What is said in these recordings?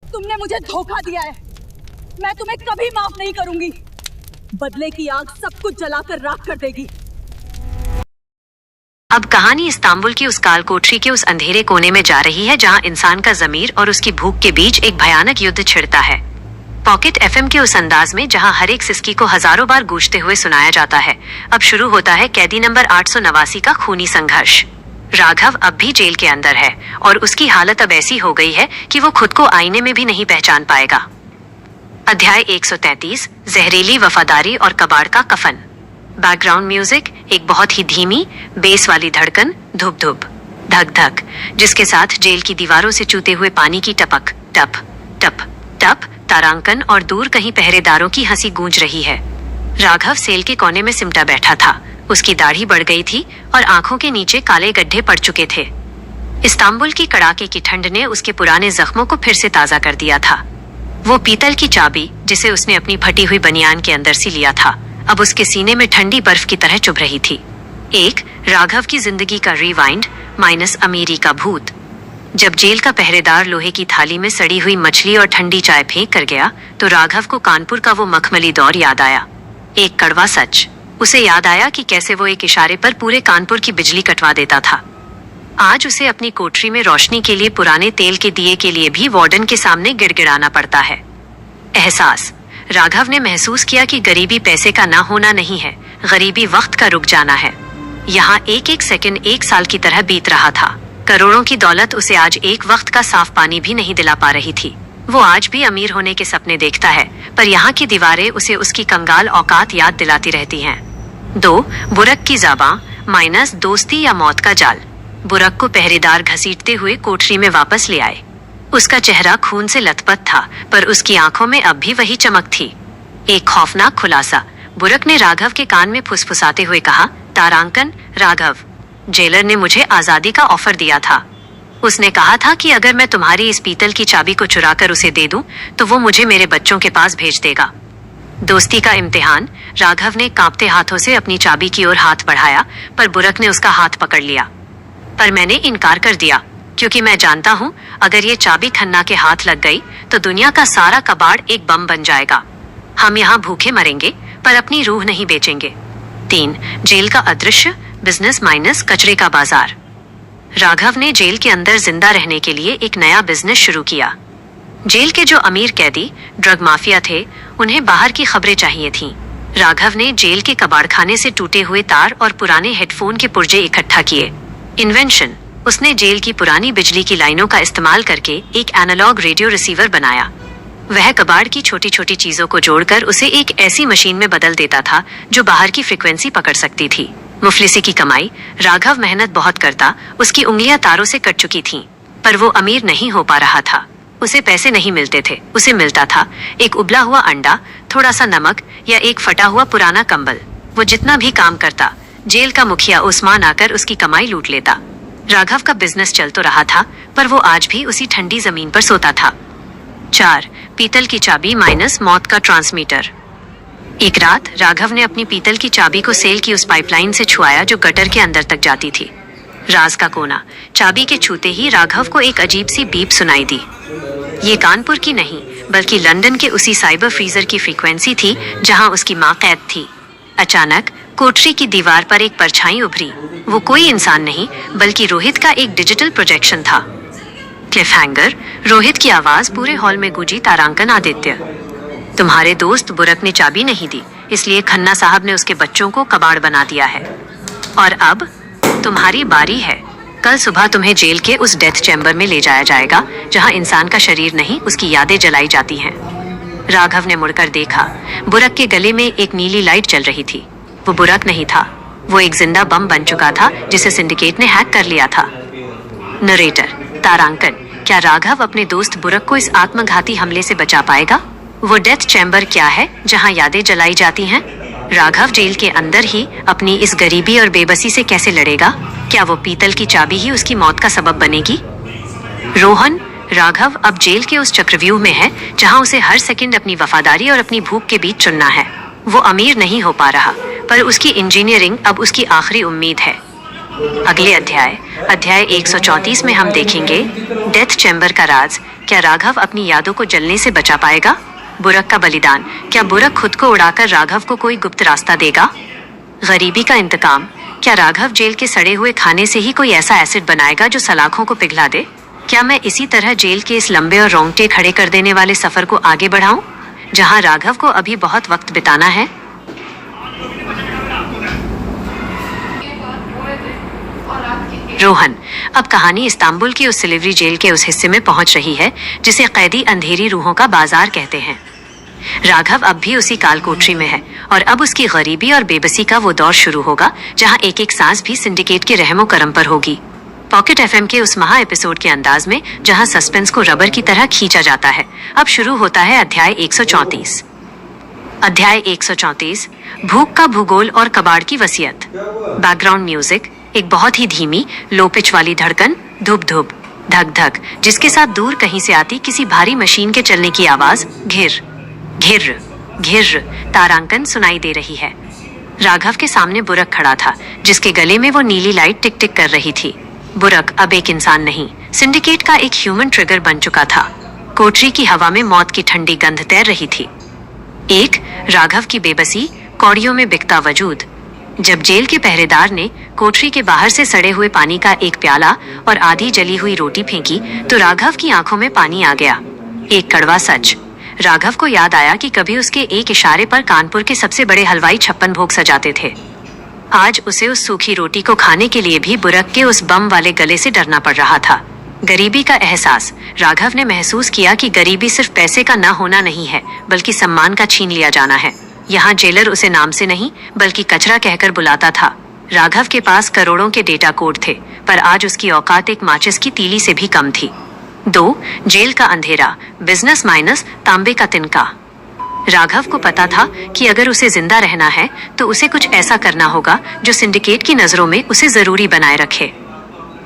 तुमने मुझे धोखा दिया है। मैं तुम्हें कभी माफ नहीं करूंगी। बदले की आग सब कुछ जलाकर राख कर देगी। अब कहानी इस्तांबुल की उस काल कोठरी के उस अंधेरे कोने में जा रही है जहां इंसान का ज़मीर और उसकी भूख के बीच एक भयानक युद्ध छिड़ता है। पॉकेट एफएम के उस अंदाज में जहां हर एक सिसकी को हजारों बार गूंजते हुए सुनाया जाता है, अब शुरू होता है कैदी नंबर 889 का खूनी संघर्ष। राघव अब भी जेल के अंदर है और उसकी हालत अब ऐसी हो गई है कि वो खुद को आईने में भी नहीं पहचान पाएगा। अध्याय 133, जहरीली वफादारी और कबाड़ का कफन। बैकग्राउंड म्यूजिक एक बहुत ही धीमी बेस वाली धड़कन, धुप धुप, धक धक, जिसके साथ जेल की दीवारों से चूते हुए पानी की टपक, टप टप टप, तारांकन और दूर कहीं पहरेदारों की हंसी गूंज रही है। राघव सेल के कोने में सिमटा बैठा था। उसकी दाढ़ी बढ़ गई थी और आंखों के नीचे काले गड्ढे पड़ चुके थे। इस्तांबुल की कड़ाके की ठंड ने उसके पुराने जख्मों को फिर से ताजा कर दिया था। वो पीतल की चाबी जिसे उसने अपनी फटी हुई बनियान के अंदर से लिया था, अब उसके सीने में ठंडी बर्फ की तरह चुभ रही थी। एक राघव की जिंदगी का रिवाइंड माइनस अमीरी का भूत। जब जेल का पहरेदार लोहे की थाली में सड़ी हुई मछली और ठंडी चाय फेंक कर गया तो राघव को कानपुर का वो मखमली दौर याद आया। एक कड़वा सच। उसे याद आया कि कैसे वो एक इशारे पर पूरे कानपुर की बिजली कटवा देता था। आज उसे अपनी कोठरी में रोशनी के लिए पुराने तेल के दिए के लिए भी वार्डन के सामने गिड़गिड़ाना पड़ता है। एहसास। राघव ने महसूस किया कि गरीबी पैसे का ना होना नहीं है, गरीबी वक्त का रुक जाना है। यहाँ एक एक सेकंड एक साल की तरह बीत रहा था। करोड़ों की दौलत उसे आज एक वक्त का साफ पानी भी नहीं दिला पा रही थी। वो आज भी अमीर होने के सपने देखता है, पर यहाँ की दीवारें उसे उसकी कंगाल औकात याद दिलाती रहती हैं। 2 बुरक की ज़बां माइनस दोस्ती या मौत का जाल। बुरक को पहरेदार घसीटते हुए कोठरी में वापस ले आए। उसका चेहरा खून से लथपथ था, पर उसकी आंखों में अब भी वही चमक थी। एक खौफनाक खुलासा। बुरक ने राघव के कान में फुसफुसाते हुए कहा, तारांकन, राघव, जेलर ने मुझे आजादी का ऑफर दिया था। उसने कहा था कि अगर मैं तुम्हारी इस पीतल की चाबी को चुराकर उसे दे दूं, तो वो मुझे मेरे बच्चों के पास भेज देगा। दोस्ती का इम्तिहान। राघव ने कांपते हाथों से अपनी चाबी की ओर हाथ बढ़ाया, पर बुरक ने उसका हाथ पकड़ लिया। पर मैंने इनकार कर दिया, क्योंकि मैं जानता हूँ अगर ये चाबी खन्ना के हाथ लग गई तो दुनिया का सारा कबाड़ एक बम बन जाएगा। हम यहाँ भूखे मरेंगे, पर अपनी रूह नहीं बेचेंगे। 3 जेल का अदृश्य बिजनेस माइनस कचरे का बाजार। राघव ने जेल के अंदर जिंदा रहने के लिए एक नया बिजनेस शुरू किया। जेल के जो अमीर कैदी ड्रग माफिया थे, उन्हें बाहर की खबरें चाहिए थीं। राघव ने जेल के कबाड़खाने से टूटे हुए तार और पुराने हेडफोन के पुर्जे इकट्ठा किए। इन्वेंशन। उसने जेल की पुरानी बिजली की लाइनों का इस्तेमाल करके एक एनालॉग रेडियो रिसीवर बनाया। वह कबाड़ की छोटी छोटी चीजों को जोड़कर उसे एक ऐसी मशीन में बदल देता था जो बाहर की फ्रिक्वेंसी पकड़ सकती थी। मुफलिसी की कमाई। राघव मेहनत बहुत करता, उसकी उंगलियां तारों से कट चुकी थीं, पर वो अमीर नहीं हो पा रहा था। उसे पैसे नहीं मिलते थे, उसे मिलता था एक उबला हुआ अंडा, थोड़ा सा नमक या एक फटा हुआ पुराना कंबल। वो जितना भी काम करता, जेल का मुखिया उस्मान आकर उसकी कमाई लूट लेता। राघव का बिजनेस चल तो रहा था, पर वो आज भी उसी ठंडी जमीन पर सोता था। 4 पीतल की चाबी माइनस मौत का ट्रांसमीटर। एक रात राघव ने अपनी पीतल की चाबी को सेल की उस पाइपलाइन से छुआया जो गटर के अंदर तक जाती थी। राज का कोना। चाबी के छूते ही राघव को एक अजीब सी बीप सुनाई दी। ये कानपुर की नहीं, बल्कि लंदन के उसी साइबर फ्रीजर की फ्रीक्वेंसी थी जहां उसकी माँ कैद थी। अचानक कोठरी की दीवार पर एक परछाई उभरी। वो कोई इंसान नहीं, बल्कि रोहित का एक डिजिटल प्रोजेक्शन था। Cliffhanger. रोहित की आवाज पूरे हॉल में गूंजी, तारांकन आदित्य, तुम्हारे दोस्त बुरक ने चाबी नहीं दी, इसलिए खन्ना साहब ने उसके बच्चों को कबाड़ बना दिया है। और अब तुम्हारी बारी है। कल सुबह तुम्हें जेल के उस डेथ चैम्बर में ले जाया जाएगा जहां इंसान का शरीर नहीं, उसकी यादें जलाई जाती हैं। राघव ने मुड़कर देखा। बुरक के गले में एक नीली लाइट चल रही थी। वो बुरक नहीं था, वो एक जिंदा बम बन चुका था जिसे सिंडिकेट ने हैक कर लिया था। नरेटर। तारांकन, क्या राघव अपने दोस्त बुरक को इस आत्मघाती हमले से बचा पाएगा? वो डेथ चैम्बर क्या है जहां यादें जलाई जाती हैं? राघव जेल के अंदर ही अपनी इस गरीबी और बेबसी से कैसे लड़ेगा? क्या वो पीतल की चाबी ही उसकी मौत का सबब बनेगी? रोहन। राघव अब जेल के उस चक्रव्यूह में है जहां उसे हर सेकंड अपनी वफादारी और अपनी भूख के बीच चुनना है। वो अमीर नहीं हो पा रहा, पर उसकी इंजीनियरिंग अब उसकी आखिरी उम्मीद है। अगले अध्याय 134 में हम देखेंगे डेथ चैम्बर का राज। क्या राघव अपनी यादों को जलने से बचा पाएगा? बुरक का बलिदान। क्या बुरक खुद को उड़ाकर राघव को कोई गुप्त रास्ता देगा? गरीबी का इंतकाम। क्या राघव जेल के सड़े हुए खाने से ही कोई ऐसा एसिड बनाएगा जो सलाखों को पिघला दे? क्या मैं इसी तरह जेल के इस लंबे और रोंगटे खड़े कर देने वाले सफर को आगे बढ़ाऊं, जहां राघव को अभी बहुत वक्त बिताना है? रोहन। अब कहानी इस्तांबुल की उस सिलिवरी जेल के उस हिस्से में पहुंच रही है जिसे कैदी अंधेरी रूहों का बाजार कहते हैं। राघव अब भी उसी काल कोठरी में है और अब उसकी गरीबी और बेबसी का वो दौर शुरू होगा जहां एक एक सांस भी सिंडिकेट के रहमो करम पर होगी। पॉकेट एफएम के उस महा एपिसोड के अंदाज में जहां सस्पेंस को रबर की तरह खींचा जाता है, अब शुरू होता है अध्याय 134। अध्याय 134, भूख का भूगोल और कबाड़ की वसीयत। बैकग्राउंड म्यूजिक, एक बहुत ही धीमी लो पिच वाली धड़कन, धुप धुप धक धक, जिसके साथ दूर कहीं से आती किसी भारी मशीन के चलने की आवाज घिर घिर घिर तारांकन सुनाई दे रही है। राघव के सामने बुरक खड़ा था जिसके गले में वो नीली लाइट टिक टिक कर रही थी। बुरक अब एक इंसान नहीं, सिंडिकेट का एक ह्यूमन ट्रिगर बन चुका था। कोठरी की हवा में मौत की ठंडी गंध तैर रही थी। एक राघव की बेबसी, कौड़ियों में बिकता वजूद। जब जेल के पहरेदार ने कोठरी के बाहर से सड़े हुए पानी का एक प्याला और आधी जली हुई रोटी फेंकी तो राघव की आंखों में पानी आ गया। एक कड़वा सच। राघव को याद आया कि कभी उसके एक इशारे पर कानपुर के सबसे बड़े हलवाई 56 भोग सजाते थे। आज उसे उस सूखी रोटी को खाने के लिए भी बुरक के उस बम वाले गले से डरना पड़ रहा था। गरीबी का एहसास। राघव ने महसूस किया कि गरीबी सिर्फ पैसे का न होना नहीं है, बल्कि सम्मान का छीन लिया जाना है। यहाँ जेलर उसे नाम से नहीं बल्कि कचरा कहकर बुलाता था। राघव के पास करोड़ों के डेटा कोड थे, पर आज उसकी औकात एक माचिस की तीली से भी कम थी। 2. जेल का अंधेरा, बिजनेस माइनस तांबे का तिनका। राघव को पता था कि अगर उसे जिंदा रहना है तो उसे कुछ ऐसा करना होगा जो सिंडिकेट की नजरों में उसे जरूरी बनाए रखे।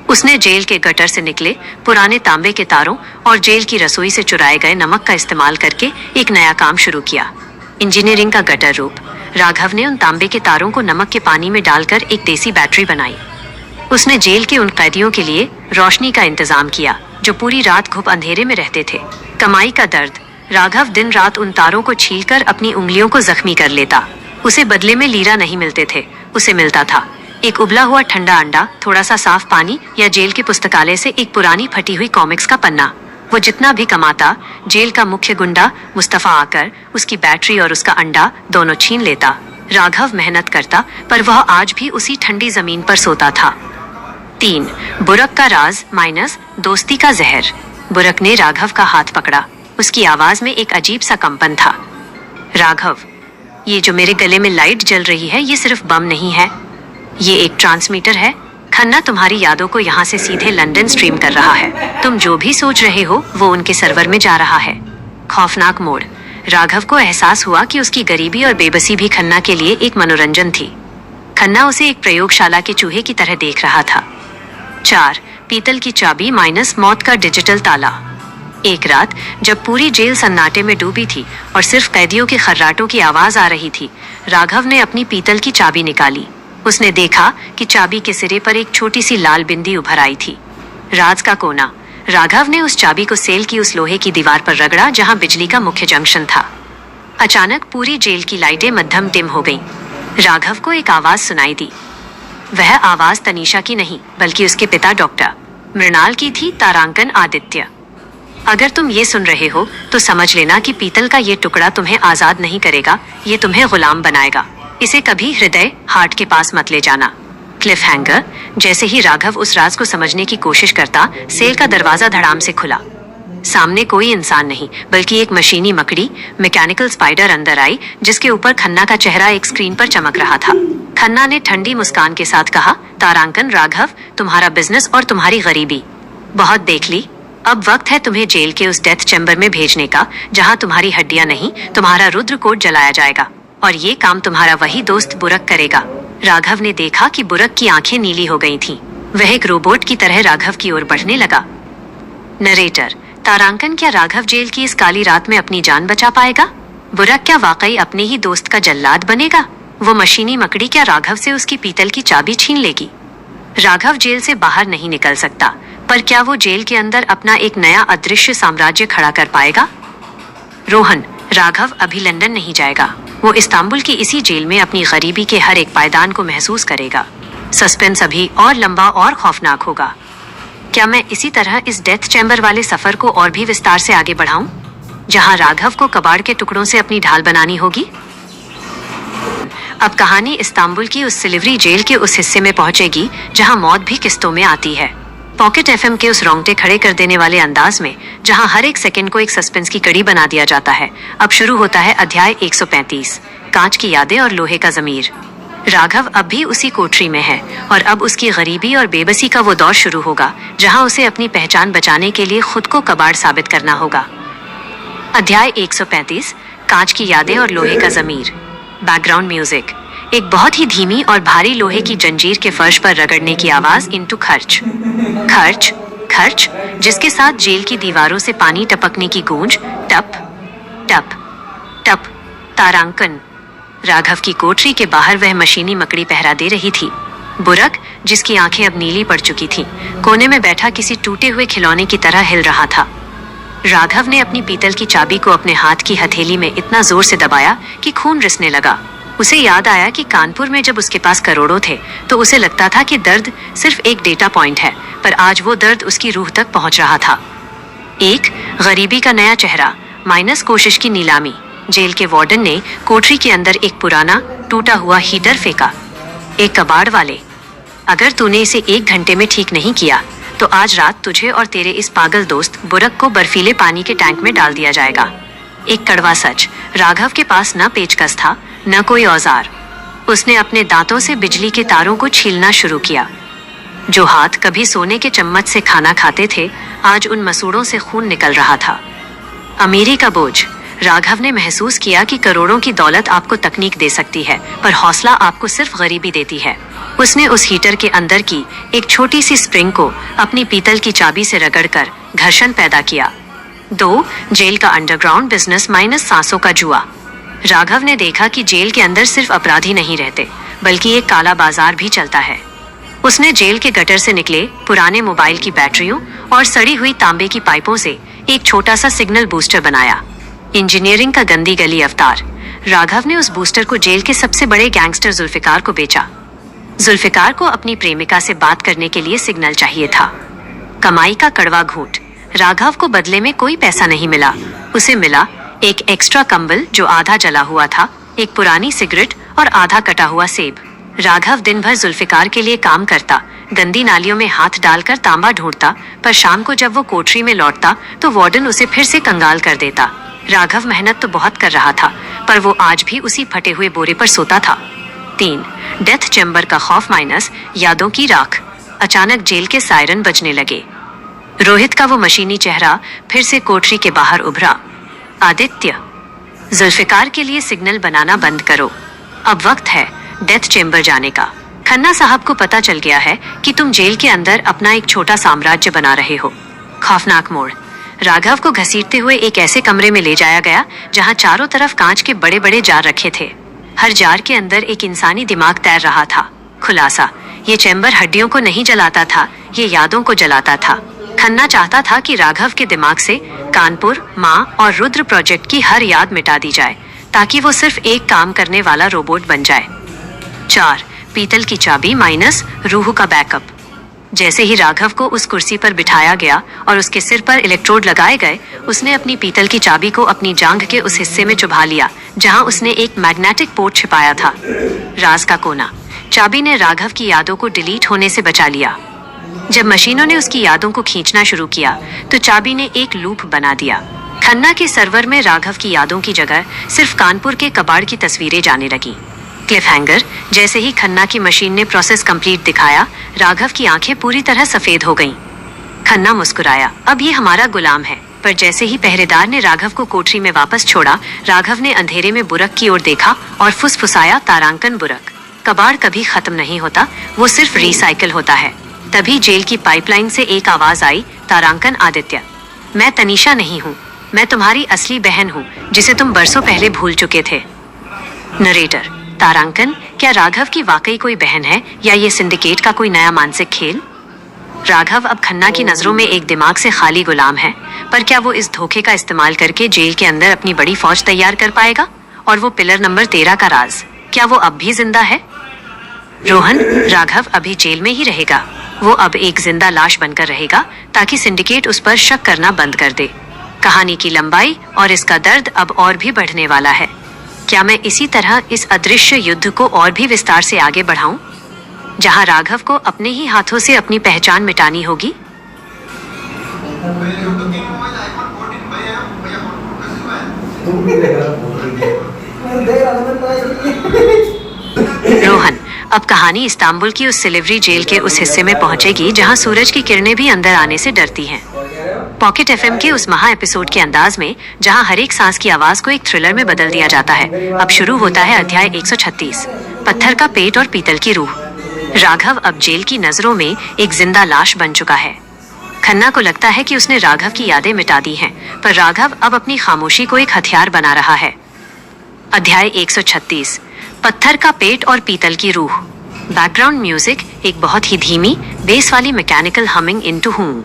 उसने जेल के गटर से निकले पुराने तांबे के तारों और जेल की रसोई से चुराए गए नमक का इस्तेमाल करके एक नया काम शुरू किया। इंजीनियरिंग का गटर रूप। राघव ने उन तांबे के तारों को नमक के पानी में डालकर एक देसी बैटरी बनाई। उसने जेल के उन कैदियों के लिए रोशनी का इंतजाम किया जो पूरी रात घुप अंधेरे में रहते थे। कमाई का दर्द। राघव दिन रात उन तारों को छीलकर अपनी उंगलियों को जख्मी कर लेता। उसे बदले में लीरा नहीं मिलते थे, उसे मिलता था एक उबला हुआ ठंडा अंडा, थोड़ा सा साफ पानी या जेल के पुस्तकालय से एक पुरानी फटी हुई कॉमिक्स का पन्ना। वो जितना भी कमाता, जेल का मुख्य गुंडा मुस्तफा आकर उसकी बैटरी और उसका अंडा दोनों छीन लेता। राघव मेहनत करता, पर वह आज भी उसी ठंडी जमीन पर सोता था। 3. बुरक का राज माइनस दोस्ती का जहर। बुरक ने राघव का हाथ पकड़ा। उसकी आवाज में एक अजीब सा कंपन था। राघव, ये जो मेरे गले में लाइट जल रही है, ये सिर्फ बम नहीं है, ये एक ट्रांसमीटर है। खन्ना तुम्हारी यादों को यहाँ से सीधे लंदन स्ट्रीम कर रहा है। तुम जो भी सोच रहे हो वो उनके सर्वर में जा रहा है। खौफनाक मोड़। राघव को एहसास हुआ कि उसकी गरीबी और बेबसी भी खन्ना के लिए एक मनोरंजन थी। खन्ना उसे एक प्रयोगशाला के चूहे की तरह देख रहा था। 4. पीतल की चाबी माइनस मौत का डिजिटल ताला। एक रात जब पूरी जेल सन्नाटे में डूबी थी और सिर्फ कैदियों के खर्राटों की आवाज आ रही थी, राघव ने अपनी पीतल की चाबी निकाली। उसने देखा कि चाबी के सिरे पर एक छोटी सी लाल बिंदी उभर आई थी। राज का कोना। राघव ने उस चाबी को सेल की उस लोहे की दीवार पर रगड़ा जहां बिजली का मुख्य जंक्शन था। अचानक पूरी जेल की लाइटें मध्यम डिम हो गईं। राघव को एक आवाज सुनाई दी। वह आवाज तनीषा की नहीं बल्कि उसके पिता डॉक्टर मृणाल की थी, तारांकन आदित्य। अगर तुम ये सुन रहे हो तो समझ लेना कि पीतल का ये टुकड़ा तुम्हें आजाद नहीं करेगा, ये तुम्हें गुलाम बनाएगा। इसे कभी हृदय हार्ट के पास मत ले जाना। Cliff hanger. जैसे ही राघव उस राज को समझने की कोशिश करता, सेल का दरवाजा धड़ाम से खुला। सामने कोई इंसान नहीं बल्कि एक मशीनी मकड़ी, मैकेनिकल स्पाइडर अंदर आई जिसके ऊपर खन्ना का चेहरा एक स्क्रीन पर चमक रहा था। खन्ना ने ठंडी मुस्कान के साथ कहा, तारांकन राघव, तुम्हारा बिजनेस और तुम्हारी गरीबी बहुत देख ली। अब वक्त है तुम्हें जेल के उस डेथ चैम्बर में भेजने का जहां तुम्हारी हड्डियां नहीं, तुम्हारा रुद्रकोट जलाया जाएगा। और ये काम तुम्हारा वही दोस्त बुरक करेगा। राघव ने देखा कि बुरक की आंखें नीली हो गई थीं। वह एक रोबोट की तरह राघव की ओर बढ़ने लगा। नरेटर। तारांकन, क्या राघव जेल की इस काली रात में अपनी जान बचा पाएगा? बुरक क्या वाकई अपने ही दोस्त का जल्लाद बनेगा? वो मशीनी मकड़ी क्या राघव से उसकी पीतल की चाबी छीन लेगी? राघव जेल से बाहर नहीं निकल सकता, पर क्या वो जेल के अंदर अपना एक नया अदृश्य साम्राज्य खड़ा कर पाएगा? रोहन, राघव अभी लंदन नहीं जाएगा। वो इस्तांबुल की इसी जेल में अपनी गरीबी के हर एक पायदान को महसूस करेगा। सस्पेंस अभी और लंबा और खौफनाक होगा। क्या मैं इसी तरह इस डेथ चैम्बर वाले सफर को और भी विस्तार से आगे बढ़ाऊं, जहां राघव को कबाड़ के टुकड़ों से अपनी ढाल बनानी होगी? अब कहानी इस्तांबुल की उस सिल्वरी जेल के उस हिस्से में पहुंचेगी जहां मौत भी किस्तों में आती है। पॉकेट एफएम के उस रोंगटे खड़े कर देने वाले अंदाज में, जहां हर एक सेकंड को एक सस्पेंस की कड़ी बना दिया जाता है, अब शुरू होता है अध्याय 135, कांच की यादें और लोहे का ज़मीर। राघव अब भी उसी कोठरी में है और अब उसकी गरीबी और बेबसी का वो दौर शुरू होगा जहां उसे अपनी पहचान बचाने के लिए खुद को कबाड़ साबित करना होगा। अध्याय 135, कांच की यादें और लोहे का ज़मीर। बैकग्राउंड म्यूजिक, एक बहुत ही धीमी और भारी लोहे की जंजीर के फर्श पर रगड़ने की आवाज इनटू खर्च खर्च खर्च, जिसके साथ जेल की दीवारों से पानी टपकने की गूंज। टप टप टप। तारांकन। राघव की कोठरी के बाहर वह मशीनी मकड़ी पहरा दे रही थी। बुरक, जिसकी आंखें अब नीली पड़ चुकी थीं, कोने में बैठा किसी टूटे हुए खिलौने की तरह हिल रहा था। राघव ने अपनी पीतल की चाबी को अपने हाथ की हथेली में इतना जोर से दबाया कि खून रिसने लगा। उसे याद आया कि कानपुर में जब उसके पास करोड़ों थे तो उसे लगता था कि दर्द सिर्फ एक डेटा पॉइंट है, पर आज वो दर्द उसकी रूह तक पहुंच रहा था। एक गरीबी का नया चेहरा माइनस कोशिश की नीलामी। जेल के वार्डन ने कोठरी के अंदर एक पुराना टूटा हुआ हीटर फेंका। एक कबाड़ वाले, अगर तूने इसे 1 घंटे में ठीक नहीं किया तो आज रात तुझे और तेरे इस पागल दोस्त बुरक को बर्फीले पानी के टैंक में डाल दिया जाएगा। एक कड़वा सच, राघव के पास न पेचकस था न कोई औजार। उसने अपने दांतों से बिजली के तारों को छीलना शुरू किया। जो हाथ कभी सोने के चम्मच से खाना खाते थे, आज उन मसूड़ों से खून निकल रहा था। अमीरी का बोझ। राघव ने महसूस किया कि करोड़ों की दौलत आपको तकनीक दे सकती है, पर हौसला आपको सिर्फ गरीबी देती है। उसने उस हीटर के अंदर की एक छोटी सी स्प्रिंग को अपनी पीतल की चाबी से रगड़कर घर्षण पैदा किया। 2. जेल का अंडरग्राउंड बिजनेस माइनस सांसों का जुआ। राघव ने देखा कि जेल के अंदर सिर्फ अपराधी नहीं रहते, बल्कि एक काला बाजार भी चलता है। उसने जेल के गटर से निकले पुराने मोबाइल की बैटरियों और सड़ी हुई तांबे की पाइपों से एक छोटा सा सिग्नल बूस्टर बनाया। इंजीनियरिंग का गंदी गली अवतार। राघव ने उस बूस्टर को जेल के सबसे बड़े गैंगस्टर जुल्फिकार को बेचा। जुल्फिकार को अपनी प्रेमिका से बात करने के लिए सिग्नल चाहिए था। कमाई का कड़वा घूंट। राघव को बदले में कोई पैसा नहीं मिला। उसे मिला एक एक्स्ट्रा कंबल जो आधा जला हुआ था, एक पुरानी सिगरेट और आधा कटा हुआ सेब। राघव दिन भर जुल्फिकार के लिए काम करता, गंदी नालियों में हाथ डालकर तांबा ढूंढता, पर शाम को जब वो कोठरी में लौटता तो वार्डन उसे फिर से कंगाल कर देता। राघव मेहनत तो बहुत कर रहा था, पर वो आज भी उसी फटे हुए बोरे पर सोता था। 3. डेथ चैम्बर का खौफ माइनस यादों की राख। अचानक जेल के सायरन बजने लगे। रोहित का वो मशीनी चेहरा फिर से कोठरी के बाहर उभरा। आदित्य, जुल्फिकार के लिए सिग्नल बनाना बंद करो। अब वक्त है डेथ चैम्बर जाने का। खन्ना साहब को पता चल गया है कि तुम जेल के अंदर अपना एक छोटा साम्राज्य बना रहे हो। खौफनाक मोड़। राघव को घसीटते हुए एक ऐसे कमरे में ले जाया गया जहां चारों तरफ कांच के बड़े बड़े जार रखे थे। हर जार के अंदर एक इंसानी दिमाग तैर रहा था। खुलासा, ये चैम्बर हड्डियों को नहीं जलाता था, ये यादों को जलाता था। खन्ना चाहता था कि राघव के दिमाग से कानपुर, माँ और रुद्र प्रोजेक्ट की हर याद मिटा दी जाए, ताकि वो सिर्फ एक काम करने वाला रोबोट बन जाए। 4. पीतल की चाबी माइनस रूह का बैकअप। जैसे ही राघव को उस कुर्सी पर बिठाया गया और उसके सिर पर इलेक्ट्रोड लगाए गए, उसने अपनी पीतल की चाबी को अपनी जांघ के उस हिस्से में चुभा लिया जहां उसने एक मैग्नेटिक पोर्ट छिपाया था। राज का कोना। चाबी ने राघव की यादों को डिलीट होने से बचा लिया। जब मशीनों ने उसकी यादों को खींचना शुरू किया तो चाबी ने एक लूप बना दिया। खन्ना के सर्वर में राघव की यादों की जगह सिर्फ कानपुर के कबाड़ की तस्वीरें जाने लगी। Cliff hanger. जैसे ही खन्ना की मशीन ने प्रोसेस कंप्लीट दिखाया, राघव की आंखें पूरी तरह सफेद हो गईं। खन्ना मुस्कुराया, अब ये हमारा गुलाम है। पर जैसे ही पहरेदार ने राघव को कोठरी में वापस छोड़ा, राघव ने अंधेरे में बुरक की ओर देखा और फुसफुसाया, तारांकन बुरक। कबाड़ कभी खत्म नहीं होता, वो सिर्फ रिसाइकिल होता है। तभी जेल की पाइपलाइन से एक आवाज आई, तारांकन आदित्य, मैं तनीषा नहीं हूँ, मैं तुम्हारी असली बहन हूँ जिसे तुम बरसों पहले भूल चुके थे। नरेटर। तारांकन, क्या राघव की वाकई कोई बहन है या ये सिंडिकेट का कोई नया मानसिक खेल? राघव अब खन्ना की नजरों में एक दिमाग से खाली गुलाम है, पर क्या वो इस धोखे का इस्तेमाल करके जेल के अंदर अपनी बड़ी फौज तैयार कर पाएगा? और वो पिलर नंबर 13 का राज, क्या वो अब भी जिंदा है? रोहन, राघव अभी जेल में ही रहेगा। वो अब एक जिंदा लाश बनकर रहेगा ताकि सिंडिकेट उस पर शक करना बंद कर दे। कहानी की लंबाई और इसका दर्द अब और भी बढ़ने वाला है। क्या मैं इसी तरह इस अदृश्य युद्ध को और भी विस्तार से आगे बढ़ाऊं, जहां राघव को अपने ही हाथों से अपनी पहचान मिटानी होगी? रोहन, अब कहानी इस्तांबुल की उस सिलिवरी जेल के उस हिस्से में पहुंचेगी जहां सूरज की किरणें भी अंदर आने से डरती हैं। पॉकेट एफएम के उस महा एपिसोड के अंदाज में जहां हर एक सांस की आवाज को एक थ्रिलर में बदल दिया जाता है। अब शुरू होता है अध्याय 136, पत्थर का पेट और पीतल की रूह। राघव अब जेल की नजरों में एक जिंदा लाश बन चुका है। खन्ना को लगता है कि उसने राघव की यादें मिटा दी हैं, पर राघव अब अपनी खामोशी को एक हथियार बना रहा है। अध्याय 136, पत्थर का पेट और पीतल की रूह। बैकग्राउंड म्यूजिक एक बहुत ही धीमी बेस वाली मैकेनिकल हमिंग इनटू हूँ,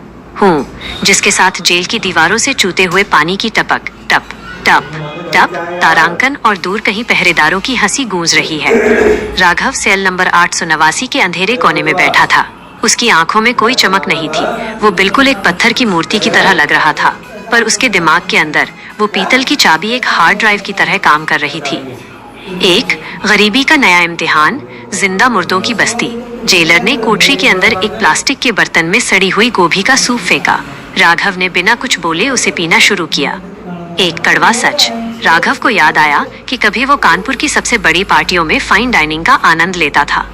जिसके साथ जेल की दीवारों से चूते हुए पानी की टपक टप टप टप, तारांकन और दूर कहीं पहरेदारों की हंसी गूंज रही है। राघव सेल नंबर 889 के अंधेरे कोने में बैठा था। उसकी आंखों में कोई चमक नहीं थी। वो बिल्कुल एक पत्थर की मूर्ति की तरह लग रहा था, पर उसके दिमाग के अंदर वो पीतल की चाबी एक हार्ड ड्राइव की तरह काम कर रही थी। एक गरीबी का नया इम्तिहान, जिंदा मुर्दों की बस्ती। जेलर ने कोठरी के अंदर एक प्लास्टिक के बर्तन में सड़ी हुई गोभी का सूप फेंका। राघव ने बिना कुछ बोले उसे पीना शुरू किया। एक कड़वा सच। राघव को याद आया कि कभी वो कानपुर की सबसे बड़ी पार्टियों में फाइन डाइनिंग का आनंद लेता था।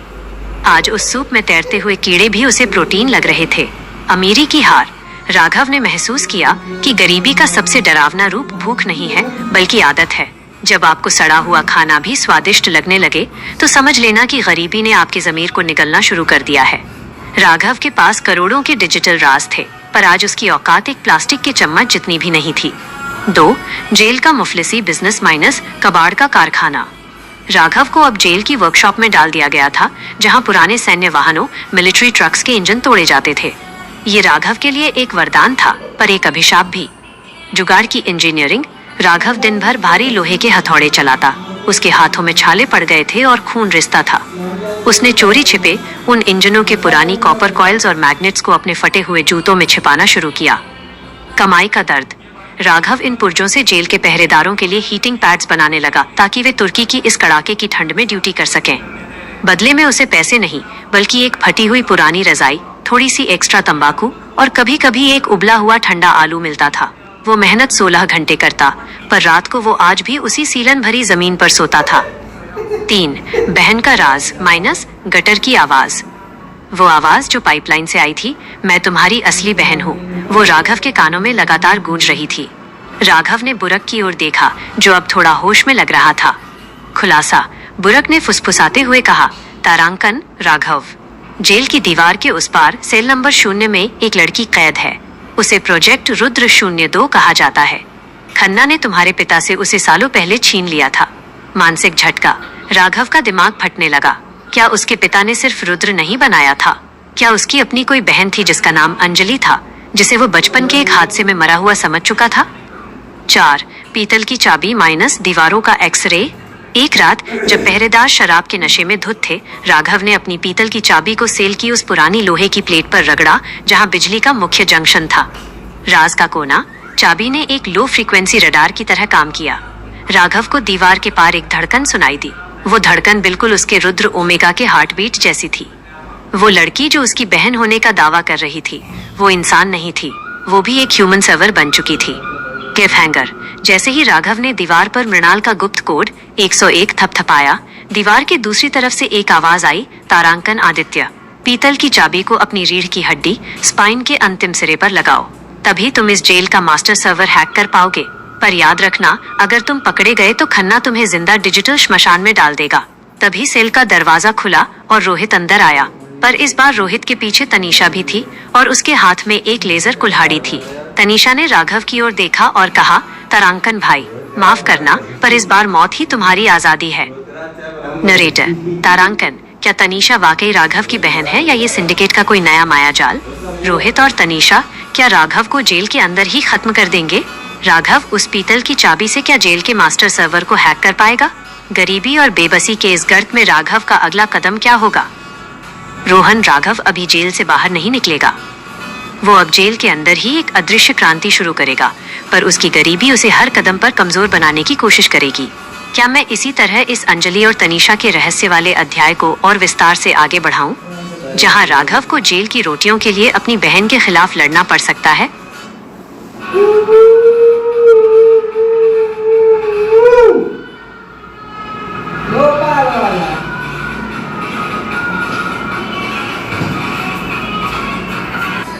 आज उस सूप में तैरते हुए कीड़े भी उसे प्रोटीन लग रहे थे। अमीरी की हार। राघव ने महसूस किया कि गरीबी का सबसे डरावना रूप भूख नहीं है, बल्कि आदत है। जब आपको सड़ा हुआ खाना भी स्वादिष्ट लगने लगे, तो समझ लेना कि गरीबी ने आपके ज़मीर को निगलना शुरू कर दिया है। राघव के पास करोड़ों के डिजिटल राज थे, पर आज उसकी औकात एक प्लास्टिक के चम्मच जितनी भी नहीं थी। 2. जेल का मुफलिसी बिजनेस माइनस कबाड़ का कारखाना। राघव को अब जेल की वर्कशॉप में डाल दिया गया था, जहां पुराने सैन्य वाहनों, मिलिट्री ट्रक्स के इंजन तोड़े जाते थे। ये राघव के लिए एक वरदान था, पर एक अभिशाप भी। जुगाड़ की इंजीनियरिंग। राघव दिन भर भारी लोहे के हथौड़े चलाता। उसके हाथों में छाले पड़ गए थे और खून रिसता था। उसने चोरी छिपे उन इंजनों के पुरानी कॉपर कॉइल्स और मैग्नेट्स को अपने फटे हुए जूतों में छिपाना शुरू किया। कमाई का दर्द। राघव इन पुर्जों से जेल के पहरेदारों के लिए हीटिंग पैड्स बनाने लगा, ताकि वे तुर्की की इस कड़ाके की ठंड में ड्यूटी कर सकें। बदले में उसे पैसे नहीं, बल्कि एक फटी हुई पुरानी रजाई, थोड़ी सी एक्स्ट्रा तंबाकू और कभी कभी एक उबला हुआ ठंडा आलू मिलता था। वो मेहनत 16 घंटे करता, पर रात को वो आज भी उसी सीलन भरी जमीन पर सोता था। 3. बहन का राज माइनस गटर की आवाज। वो आवाज जो पाइपलाइन से आई थी, मैं तुम्हारी असली बहन हूँ, वो राघव के कानों में लगातार गूंज रही थी। राघव ने बुरक की ओर देखा, जो अब थोड़ा होश में लग रहा था। खुलासा। बुरक ने फुसफुसाते हुए कहा, तारांकन, राघव। जेल की दीवार के उस पार सेल नंबर 0 में एक लड़की कैद है। उसे प्रोजेक्ट रुद्र 02 कहा जाता है। खन्ना ने तुम्हारे पिता से उसे सालों पहले छीन लिया था। मानसिक झटका। राघव का दिमाग फटने लगा। क्या उसके पिता ने सिर्फ रुद्र नहीं बनाया था? क्या उसकी अपनी कोई बहन थी जिसका नाम अंजलि था, जिसे वो बचपन के एक हादसे में मरा हुआ समझ चुका था? 4. पीतल की चाबी माइनस दीवारों का एक्सरे। एक रात जब पहरेदार शराब के नशे में धुत थे, राघव ने अपनी पीतल की चाबी को सेल की उस पुरानी लोहे की प्लेट पर रगड़ा जहां बिजली का मुख्य जंक्शन था। राज का कोना। चाबी ने एक लो फ्रीक्वेंसी रडार की तरह काम किया। राघव को दीवार के पार एक धड़कन सुनाई दी। वो धड़कन बिल्कुल उसके रुद्र ओमेगा के हार्टबीट जैसी थी। वो लड़की जो उसकी बहन होने का दावा कर रही थी, वो इंसान नहीं थी, वो भी एक ह्यूमन सर्वर बन चुकी थी। Cliff hanger. जैसे ही राघव ने दीवार पर मृणाल का गुप्त कोड 101 थपथपाया, दीवार के दूसरी तरफ से एक आवाज आई, तारांकन आदित्य, पीतल की चाबी को अपनी रीढ़ की हड्डी स्पाइन के अंतिम सिरे पर लगाओ, तभी तुम इस जेल का मास्टर सर्वर हैक कर पाओगे। पर याद रखना, अगर तुम पकड़े गए तो खन्ना तुम्हें जिंदा डिजिटल श्मशान में डाल देगा। तभी सेल का दरवाजा खुला और रोहित अंदर आया, पर इस बार रोहित के पीछे तनीषा भी थी और उसके हाथ में एक लेजर कुल्हाड़ी थी। तनीषा ने राघव की ओर देखा और कहा, तारांकन भाई, माफ करना, पर इस बार मौत ही तुम्हारी आजादी है। नरेटर: तारांकन, क्या तनीषा वाकई राघव की बहन है या ये सिंडिकेट का कोई नया मायाजाल? रोहित और तनीषा क्या राघव को जेल के अंदर ही खत्म कर देंगे? राघव उस पीतल की चाबी से क्या जेल के मास्टर सर्वर को हैक कर पाएगा? गरीबी और बेबसी के इस गर्त में राघव का अगला कदम क्या होगा? रोहन: राघव अभी जेल से बाहर नहीं निकलेगा। वो अब जेल के अंदर ही एक अदृश्य क्रांति शुरू करेगा, पर उसकी गरीबी उसे हर कदम पर कमजोर बनाने की कोशिश करेगी। क्या मैं इसी तरह इस अंजलि और तनीषा के रहस्य वाले अध्याय को और विस्तार से आगे बढ़ाऊं, जहां राघव को जेल की रोटियों के लिए अपनी बहन के खिलाफ लड़ना पड़ सकता है?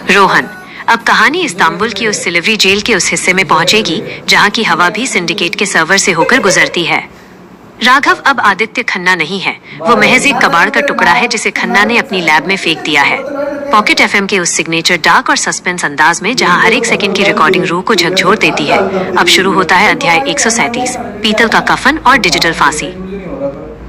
रोहन: अब कहानी इस्तांबुल की उस सिल्वरी जेल के उस हिस्से में पहुंचेगी जहां की हवा भी सिंडिकेट के सर्वर से होकर गुजरती है। राघव अब आदित्य खन्ना नहीं है, वो महज एक कबाड़ का टुकड़ा है जिसे खन्ना ने अपनी लैब में फेंक दिया है। पॉकेट एफएम के उस सिग्नेचर डार्क और सस्पेंस अंदाज में जहां हर एक सेकंड की रिकॉर्डिंग रूह को झकझोर देती है, अब शुरू होता है अध्याय 137, पीतल का कफन और डिजिटल फांसी।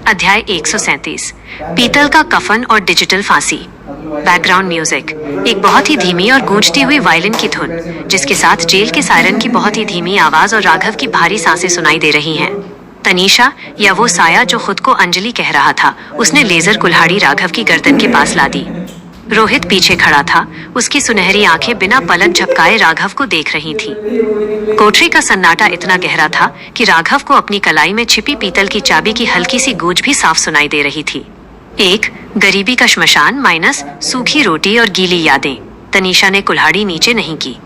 अध्याय 137, पीतल का कफन और डिजिटल फांसी। बैकग्राउंड म्यूजिक: एक बहुत ही धीमी और गूंजती हुई वायलिन की धुन, जिसके साथ जेल के सायरन की बहुत ही धीमी आवाज और राघव की भारी सांसें सुनाई दे रही हैं। तनीषा, या वो साया जो खुद को अंजलि कह रहा था, उसने लेजर कुल्हाड़ी राघव की गर्दन के पास ला दी। रोहित पीछे खड़ा था, उसकी सुनहरी आंखें बिना पलक झपकाए राघव को देख रही थी। कोठरी का सन्नाटा इतना गहरा था कि राघव को अपनी कलाई में छिपी पीतल की चाबी की हल्की सी गूंज भी साफ सुनाई दे रही थी। एक, गरीबी का श्मशान माइनस सूखी रोटी और गीली यादें। तनीषा ने कुल्हाड़ी नीचे नहीं की।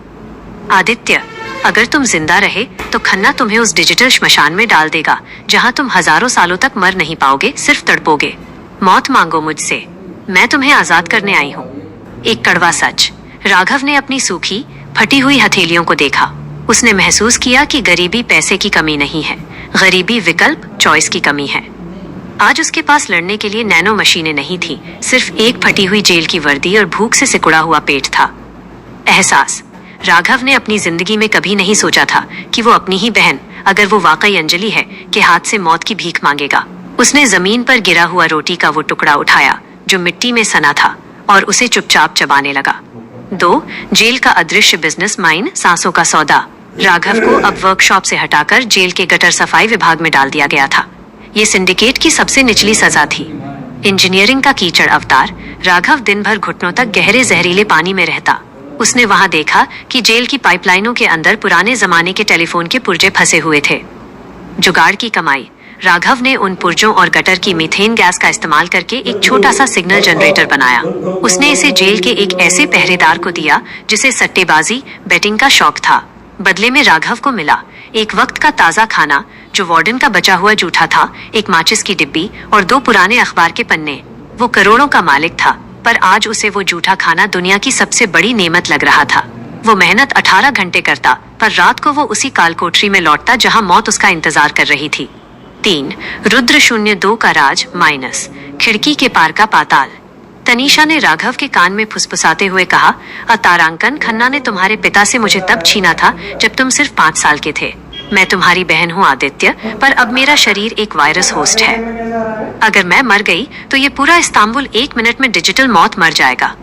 आदित्य, अगर तुम जिंदा रहे तो खन्ना तुम्हें उस डिजिटल श्मशान में डाल देगा जहां तुम हजारों सालों तक मर नहीं पाओगे, सिर्फ तड़पोगे। मौत मांगो मुझसे, मैं तुम्हें आजाद करने आई हूँ। एक कड़वा सच। राघव ने अपनी सूखी फटी हुई हथेलियों को देखा। उसने महसूस किया कि गरीबी पैसे की कमी नहीं है, गरीबी विकल्प चॉइस की कमी है। आज उसके पास लड़ने के लिए नैनो मशीनें नहीं थी, सिर्फ एक फटी हुई जेल की वर्दी और भूख से सिकुड़ा हुआ पेट था। एहसास: राघव ने अपनी जिंदगी में कभी नहीं सोचा था कि वो अपनी ही बहन, अगर वो वाकई अंजलि है, के हाथ से मौत की भीख मांगेगा। उसने जमीन पर गिरा हुआ रोटी का वो टुकड़ा उठाया जो मिट्टी में सना था और उसे चुपचाप चबाने लगा। 2, जेल का अदृश्य बिजनेस माइन, सांसों का सौदा। राघव को अब वर्कशॉप से हटाकर जेल के गटर सफाई विभाग में डाल दिया गया था। ये सिंडिकेट की सबसे निचली सजा थी। इंजीनियरिंग का कीचड़ अवतार। राघव दिन भर घुटनों तक गहरे जहरीले पानी में रहता। उसने वहां देखा कि जेल की पाइपलाइनों के अंदर पुराने जमाने के टेलीफोन के पुर्जे फंसे हुए थे। जुगाड़ की कमाई। राघव ने उन पुर्जों और गटर की मीथेन गैस का इस्तेमाल करके एक छोटा सा सिग्नल जनरेटर बनाया। उसने इसे जेल के एक ऐसे पहरेदार को दिया जिसे सट्टेबाजी, बेटिंग का शौक था। बदले में राघव को मिला एक वक्त का ताजा खाना जो वार्डन का बचा हुआ जूठा था, एक माचिस की डिब्बी और 2 पुराने अखबार के पन्ने। वो करोड़ों का मालिक था, पर आज उसे वो जूठा खाना दुनिया की सबसे बड़ी नेमत लग रहा था। वो मेहनत 18 घंटे करता, पर रात को वो उसी कालकोठरी में लौटता जहां मौत उसका इंतजार कर रही थी। 3, रुद्र 02 का राज माइनस खिड़की के पार का पाताल। तनीषा ने राघव के कान में फुसफुसाते हुए कहा, तारांकन, खन्ना ने तुम्हारे पिता से मुझे तब छीना था जब तुम सिर्फ 5 साल के थे। मैं तुम्हारी बहन हूँ आदित्य, पर अब मेरा शरीर एक वायरस होस्ट है। अगर मैं मर गई तो ये पूरा इस्तांबुल 1 मिनट में डिजिटल मौत मर जाएगा।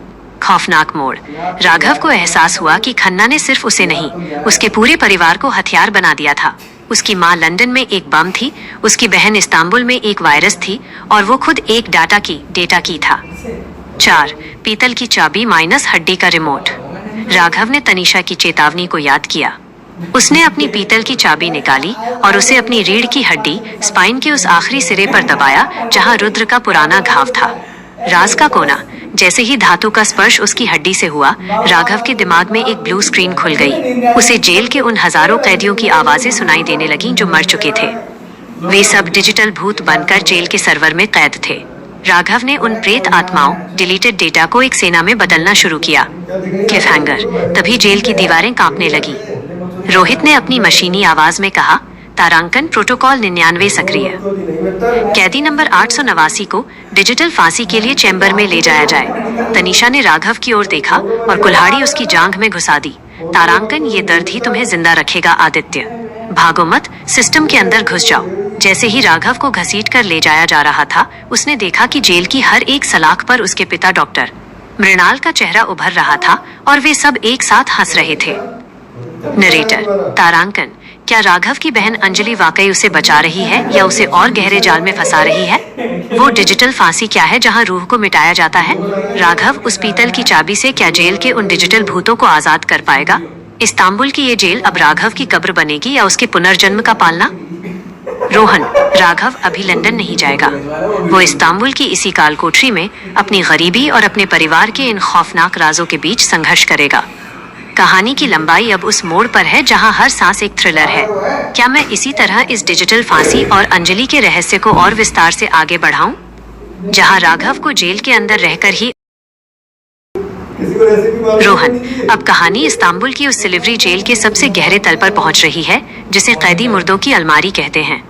खौफनाक मोड़। राघव को एहसास हुआ कि खन्ना ने सिर्फ उसे नहीं, उसके पूरे परिवार को हथियार बना दिया था। उसकी माँ लंदन में एक बम थी, उसकी बहन इस्तांबुल में एक वायरस थी और वो खुद एक डेटा की था। 4, पीतल की चाबी माइनस हड्डी का रिमोट। राघव ने तनीषा की चेतावनी को याद किया। उसने अपनी पीतल की चाबी निकाली और उसे अपनी रीढ़ की हड्डी स्पाइन के उस आखिरी सिरे पर दबाया जहां रुद्र का पुराना घाव था। राज का कोना। जैसे ही धातु का स्पर्श उसकी हड्डी से हुआ, राघव के दिमाग में एक ब्लू स्क्रीन खुल गई। उसे जेल के उन हजारों कैदियों की आवाजें सुनाई देने लगीं जो मर चुके थे। वे सब डिजिटल भूत बनकर जेल के सर्वर में कैद थे। राघव ने उन प्रेत आत्माओं, डिलीटेड डेटा को एक सेना में बदलना शुरू किया। क्लिफहैंगर। तभी जेल की दीवारें कांपने लगी। रोहित ने अपनी मशीनी आवाज में कहा, तारांकन, प्रोटोकॉल 99 सक्रिय। कैदी नंबर 889 को डिजिटल फांसी के लिए चैम्बर में ले जाया जाए। तनीषा ने राघव की ओर देखा और कुल्हाड़ी उसकी जांघ में घुसा दी। तारांकन, ये दर्द ही तुम्हें जिंदा रखेगा आदित्य। भागो मत, सिस्टम के अंदर घुस जाओ। जैसे ही राघव को घसीट कर ले जाया जा रहा था, उसने देखा कि जेल की हर एक सलाख पर उसके पिता डॉक्टर मृणाल का चेहरा उभर रहा था और वे सब एक साथ हंस रहे थे। नरेटर तारांकन, क्या राघव की बहन अंजलि वाकई उसे बचा रही है या उसे और गहरे जाल में फंसा रही है? वो डिजिटल फांसी क्या है जहां रूह को मिटाया जाता है? राघव उस पीतल की चाबी से क्या जेल के उन डिजिटल भूतों को आजाद कर पाएगा? इस्तांबुल की ये जेल अब राघव की कब्र बनेगी या उसके पुनर्जन्म का पालना? रोहन, राघव अभी लंदन नहीं जाएगा। वो इस्तांबुल की इसी काल कोठरी में अपनी गरीबी और अपने परिवार के इन खौफनाक राजों के बीच संघर्ष करेगा। कहानी की लंबाई अब उस मोड़ पर है जहां हर सांस एक थ्रिलर है। क्या मैं इसी तरह इस डिजिटल फांसी और अंजलि के रहस्य को और विस्तार से आगे बढ़ाऊं, जहां राघव को जेल के अंदर रहकर ही रोहन, अब कहानी इस्तांबुल की उस सिल्वरी जेल के सबसे गहरे तल पर पहुंच रही है जिसे कैदी मुर्दों की अलमारी कहते हैं।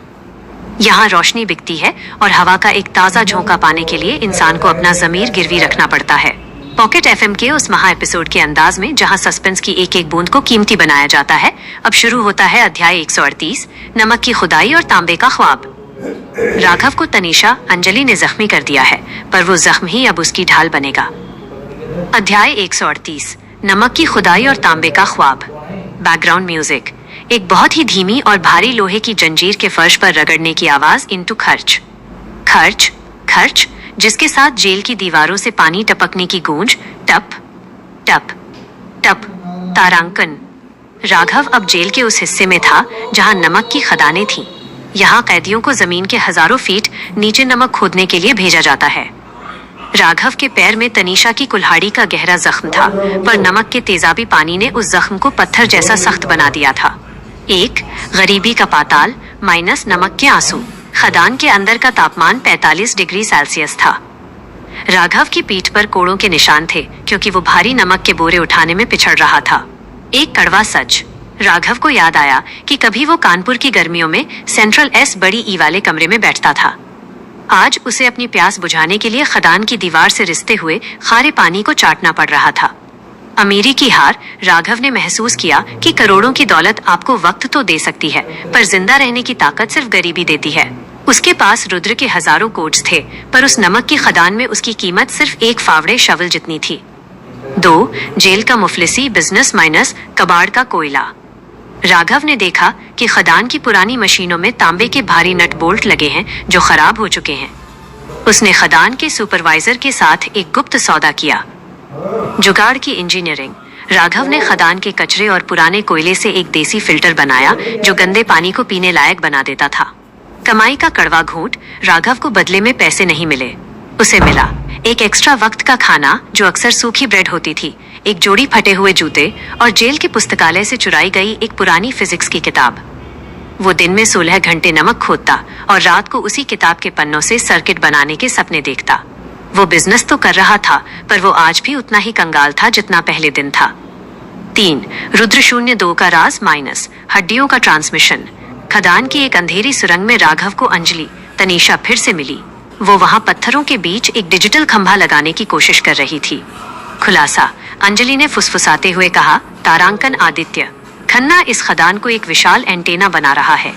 यहाँ रोशनी बिकती है और हवा का एक ताज़ा झोंका पाने के लिए इंसान को अपना ज़मीर गिरवी रखना पड़ता है। पॉकेट एफएम के उस महा एपिसोड के अंदाज में जहां सस्पेंस की एक एक बूंद को कीमती बनाया जाता है, अब शुरू होता है अध्याय 138, नमक की खुदाई और तांबे का ख्वाब। राघव को तनीषा अंजलि ने जख्मी कर दिया है, पर वो जख्म ही अब उसकी ढाल बनेगा। अध्याय 138, नमक की खुदाई और तांबे का ख्वाब। बैकग्राउंड म्यूजिक, एक बहुत ही धीमी और भारी लोहे की जंजीर के फर्श पर रगड़ने की आवाज इनटू खर्च खर्च खर्च, जिसके साथ जेल की दीवारों से पानी टपकने की गूंज। टप टप टप। तारांकन, राघव अब जेल के उस हिस्से में था जहां नमक की खदानें थीं। यहाँ कैदियों को जमीन के हजारों फीट नीचे नमक खोदने के लिए भेजा जाता है। राघव के पैर में तनीषा की कुल्हाड़ी का गहरा जख्म था, पर नमक के तेजाबी पानी ने उस जख्म को पत्थर जैसा सख्त बना दिया था। एक गरीबी का पाताल माइनस नमक के आंसू। खदान के अंदर का तापमान 45 डिग्री सेल्सियस था। राघव की पीठ पर कोड़ों के निशान थे क्योंकि वो भारी नमक के बोरे उठाने में पिछड़ रहा था। एक कड़वा सच, राघव को याद आया कि कभी वो कानपुर की गर्मियों में सेंट्रल एस बड़ी ई वाले कमरे में बैठता था। आज उसे अपनी प्यास बुझाने के लिए खदान की दीवार से रिसते हुए खारे पानी को चाटना पड़ रहा था। अमीरी की हार, राघव ने महसूस किया कि करोड़ों की दौलत आपको वक्त तो दे सकती है, पर जिंदा रहने की ताकत सिर्फ गरीबी देती है। उसके पास रुद्र के हजारों कोट्स थे, पर उस नमक की खदान में उसकी कीमत सिर्फ एक फावड़े शवल जितनी थी। 2 जेल का मुफलिसी बिजनेस माइनस कबाड़ का कोयला। राघव ने देखा कि खदान की पुरानी मशीनों में तांबे के भारी नट बोल्ट लगे हैं जो खराब हो चुके हैं। उसने खदान के सुपरवाइजर के साथ एक गुप्त सौदा किया। जुगाड़ की इंजीनियरिंग। राघव ने खदान के कचरे और पुराने कोयले से एक देसी फिल्टर बनाया जो गंदे पानी को पीने लायक बना देता था। कमाई का कड़वा घूंट, राघव को बदले में पैसे नहीं मिले। उसे मिला एक एक्स्ट्रा वक्त का खाना जो अक्सर सूखी ब्रेड होती थी, एक जोड़ी फटे हुए जूते और जेल के पुस्तकालय से चुराई गई एक पुरानी फिजिक्स की किताब। वो दिन में 16 घंटे नमक खोदता और रात को उसी किताब के पन्नों से सर्किट बनाने के सपने देखता। वो बिजनेस तो कर रहा था, पर वो आज भी उतना ही कंगाल था जितना पहले दिन था। 3 रुद्र 02 का राज माइनस हड्डियों का ट्रांसमिशन। खदान की एक अंधेरी सुरंग में राघव को अंजलि तनीषा फिर से मिली। वो वहां पत्थरों के बीच एक डिजिटल खंभा लगाने की कोशिश कर रही थी। खुलासा, अंजलि ने फुसफुसाते हुए कहा, तारांकन आदित्य, खन्ना इस खदान को एक विशाल एंटेना बना रहा है।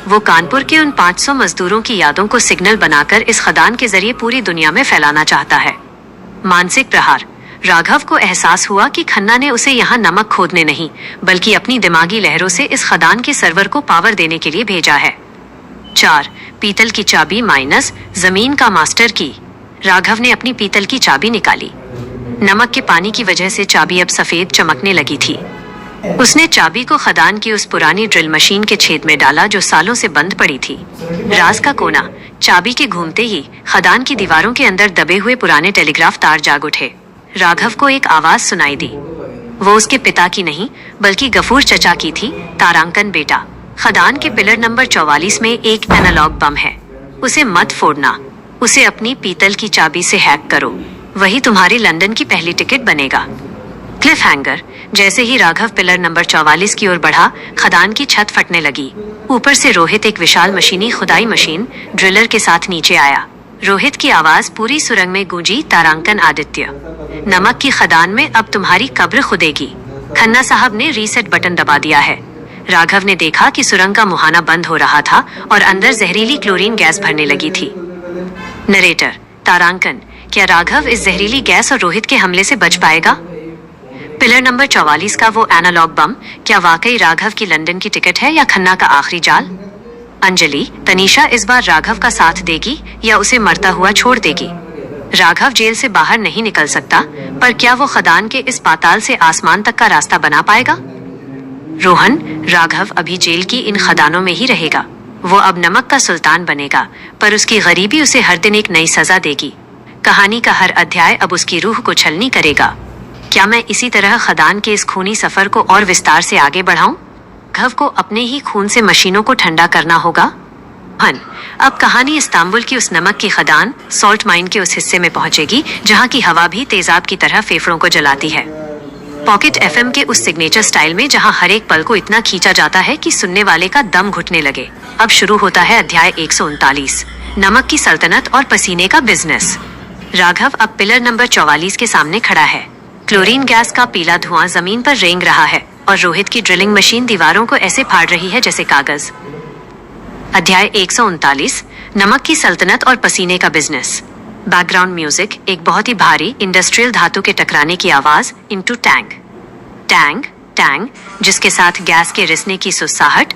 वो कानपुर के उन 500 मजदूरों की यादों को सिग्नल बनाकर इस खदान के जरिए पूरी दुनिया में फैलाना चाहता है। मानसिक प्रहार, राघव को एहसास हुआ कि खन्ना ने उसे यहाँ नमक खोदने नहीं, बल्कि अपनी दिमागी लहरों से इस खदान के सर्वर को पावर देने के लिए भेजा है। 4 पीतल की चाबी माइनस जमीन का मास्टर की। राघव ने अपनी पीतल की चाबी निकाली। नमक के पानी की वजह से चाबी अब सफेद चमकने लगी थी। उसने चाबी को खदान की उस पुरानी ड्रिल मशीन के छेद में डाला जो सालों से बंद पड़ी थी। राज का कोना, चाबी के घूमते ही खदान की दीवारों के अंदर दबे हुए पुराने टेलीग्राफ तार जाग उठे। राघव को एक आवाज सुनाई दी। वो उसके पिता की नहीं, बल्कि गफूर चचा की थी। तारांकन बेटा, खदान के पिलर नंबर 44 में एक एनालॉग बम है। उसे मत फोड़ना। उसे अपनी पीतल की चाबी से हैक करो। वही तुम्हारी लंदन की पहली टिकट बनेगा। Cliff hanger. जैसे ही राघव पिलर नंबर 44 की ओर बढ़ा, खदान की छत फटने लगी। ऊपर से रोहित एक विशाल मशीनी खुदाई मशीन ड्रिलर के साथ नीचे आया। रोहित की आवाज पूरी सुरंग में गूंजी, तारांकन आदित्य, नमक की खदान में अब तुम्हारी कब्र खुदेगी। खन्ना साहब ने रीसेट बटन दबा दिया है। राघव ने देखा कि सुरंग का मुहाना बंद हो रहा था और अंदर जहरीली क्लोरीन गैस भरने लगी थी। नरेटर तारांकन, क्या राघव इस जहरीली गैस और रोहित के हमले से बच पाएगा? पिलर नंबर 44 का वो एनालॉग बम, क्या वाकई राघव की लंदन की टिकट है या खन्ना का आखिरी जाल? अंजलि, तनीषा इस बार राघव का साथ देगी या उसे मरता हुआ छोड़ देगी? राघव जेल से बाहर नहीं निकल सकता, पर क्या वो खदान के इस पाताल से आसमान तक का रास्ता बना पाएगा? रोहन, राघव अभी जेल की इन खदानों में ही रहेगा। वो अब नमक का सुल्तान बनेगा, पर उसकी गरीबी उसे हर दिन एक नई सजा देगी। कहानी का हर अध्याय अब उसकी रूह को छलनी करेगा। क्या मैं इसी तरह खदान के इस खूनी सफर को और विस्तार से आगे बढ़ाऊं? राघव को अपने ही खून से मशीनों को ठंडा करना होगा। अब कहानी इस्तांबुल की उस नमक की खदान, सॉल्ट माइन के उस हिस्से में पहुंचेगी जहां की हवा भी तेजाब की तरह फेफड़ों को जलाती है। पॉकेट एफएम के उस सिग्नेचर स्टाइल में जहां हर एक पल को इतना खींचा जाता है कि सुनने वाले का दम घुटने लगे। अब शुरू होता है अध्याय 139, नमक की सल्तनत और पसीने का बिजनेस। राघव अब पिलर नंबर 44 के सामने खड़ा है। क्लोरीन गैस का पीला धुआं जमीन पर रेंग रहा है और रोहित की ड्रिलिंग मशीन दीवारों को ऐसे फाड़ रही है जैसे कागज। अध्याय 139, नमक की सल्तनत और पसीने का बिजनेस। बैकग्राउंड म्यूजिक, एक बहुत ही भारी इंडस्ट्रियल धातु के टकराने की आवाज इनटू टैंक टैंग टैंग, जिसके साथ गैस के रिसने की सुस्साहट।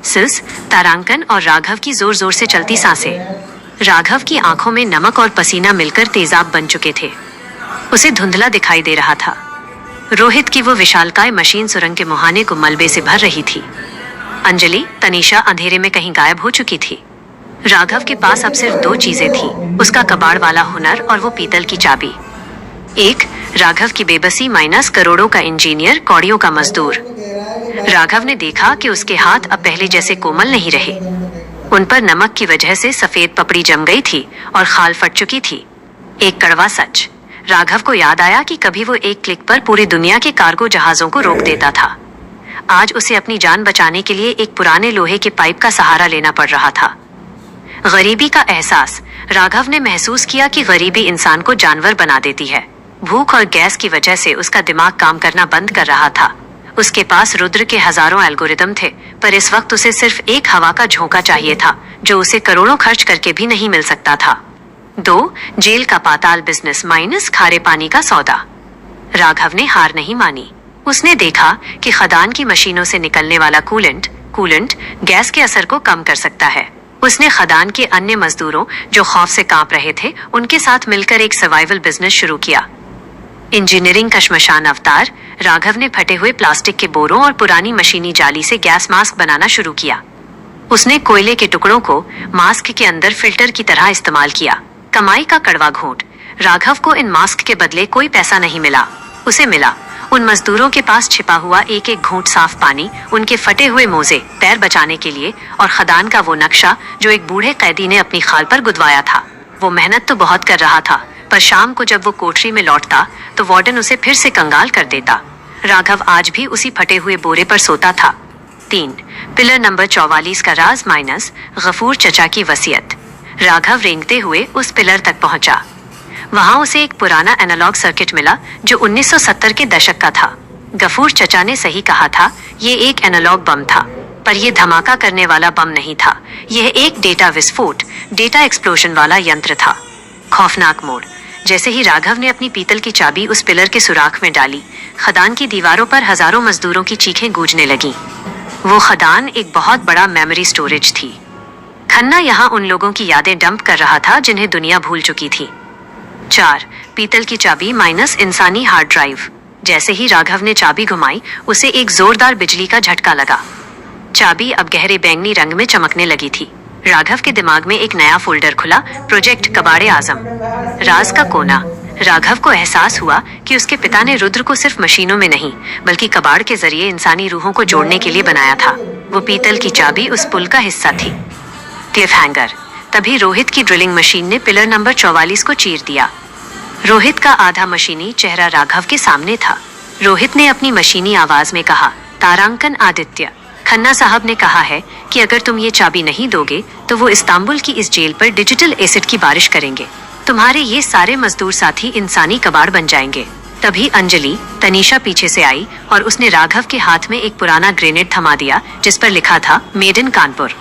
सिल्स, तारांकन और राघव की जोर जोर से चलती सांसें। राघव की आंखों में नमक और पसीना मिलकर तेजाब बन चुके थे। उसे धुंधला दिखाई दे रहा था। रोहित की वो विशालकाय मशीन सुरंग के मुहाने को मलबे से भर रही थी। अंजलि, तनीषा अंधेरे में कहीं गायब हो चुकी थी। राघव के पास अब सिर्फ 2 चीजें थी, उसका कबाड़ वाला हुनर और वो पीतल की चाबी। एक, राघव की बेबसी माइनस करोड़ों का इंजीनियर, कौड़ियों का मजदूर। राघव ने देखा कि उसके हाथ अब पहले जैसे कोमल नहीं रहे। उन पर नमक की वजह से सफेद पपड़ी जम गई थी और खाल फट चुकी थी। एक कड़वा सच, राघव को याद आया कि कभी वो एक क्लिक पर पूरी दुनिया के कार्गो जहाजों को रोक देता था। आज उसे अपनी जान बचाने के लिए एक पुराने लोहे के पाइप का सहारा लेना पड़ रहा था। गरीबी का एहसास, राघव ने महसूस किया कि गरीबी इंसान को जानवर बना देती है। भूख और गैस की वजह से उसका दिमाग काम करना बंद कर रहा था। उसके पास रुद्र के हजारों एल्गोरिदम थे, पर इस वक्त उसे सिर्फ एक हवा का झोंका चाहिए था, जो उसे करोड़ों खर्च करके भी नहीं मिल सकता था। 2, जेल का पाताल बिजनेस माइनस खारे पानी का सौदा। राघव ने हार नहीं मानी। उसने देखा कि खदान की मशीनों से निकलने वाला कूलेंट गैस के असर को कम कर सकता है। उसने खदान के अन्य मजदूरों जो खौफ से कांप रहे थे, उनके साथ मिलकर एक सर्वाइवल बिजनेस शुरू किया। इंजीनियरिंग का श्मशान अवतार, राघव ने फटे हुए प्लास्टिक के बोरों और पुरानी मशीनी जाली से गैस मास्क बनाना शुरू किया। उसने कोयले के टुकड़ों को मास्क के अंदर फिल्टर की तरह इस्तेमाल किया। कमाई का कड़वा घूंट, राघव को इन मास्क के बदले कोई पैसा नहीं मिला। उसे मिला उन मजदूरों के पास छिपा हुआ एक एक घूंट साफ पानी, उनके फटे हुए मोजे पैर बचाने के लिए, और खदान का वो नक्शा जो एक बूढ़े कैदी ने अपनी खाल पर गुदवाया था। वो मेहनत तो बहुत कर रहा था, पर शाम को जब वो कोठरी में लौटता तो वार्डन उसे फिर से कंगाल कर देता। राघव आज भी उसी फटे हुए बोरे पर सोता था। 3, पिलर नंबर 44 का राज माइनस गफूर चचा की वसीयत। राघव रेंगते हुए उस पिलर तक पहुंचा। वहां उसे एक पुराना एनालॉग सर्किट मिला जो 1970 के दशक का था। गफूर चचा ने सही कहा था, ये एक एनालॉग बम था, पर यह धमाका करने वाला बम नहीं था। यह एक डेटा विस्फोट, डेटा एक्सप्लोजन वाला यंत्र था। खौफनाक मोड़, जैसे ही राघव ने अपनी पीतल की चाबी उस पिलर के सुराख में डाली, खदान की दीवारों पर हजारों मजदूरों की चीखें गूंजने लगीं। वो खदान एक बहुत बड़ा मेमोरी स्टोरेज थी। खन्ना यहाँ उन लोगों की यादें डंप कर रहा था जिन्हें दुनिया भूल चुकी थी। 4, पीतल की चाबी माइनस इंसानी हार्ड ड्राइव। जैसे ही राघव ने चाबी घुमाई, उसे एक जोरदार बिजली का झटका लगा। चाबी अब गहरे बैंगनी रंग में चमकने लगी थी। राघव के दिमाग में एक नया फोल्डर खुला, प्रोजेक्ट कबाड़े आजम, राज का कोना। राघव को एहसास हुआ कि उसके पिता ने रुद्र को सिर्फ मशीनों में नहीं, बल्कि कबाड़ के जरिए इंसानी रूहों को जोड़ने के लिए बनाया था। वो पीतल की चाबी उस पुल का हिस्सा थी। क्लिफ हैंगर, तभी रोहित की ड्रिलिंग मशीन ने पिलर नंबर 44 को चीर दिया। रोहित का आधा मशीनी चेहरा राघव के सामने था। रोहित ने अपनी मशीनी आवाज में कहा, तारांकन आदित्य, खन्ना साहब ने कहा है कि अगर तुम ये चाबी नहीं दोगे तो वो इस्तांबुल की इस जेल पर डिजिटल एसिड की बारिश करेंगे। तुम्हारे ये सारे मजदूर साथी इंसानी कबाड़ बन जाएंगे। तभी अंजलि तनीषा पीछे से आई और उसने राघव के हाथ में एक पुराना ग्रेनेड थमा दिया जिस पर लिखा था मेड इन कानपुर।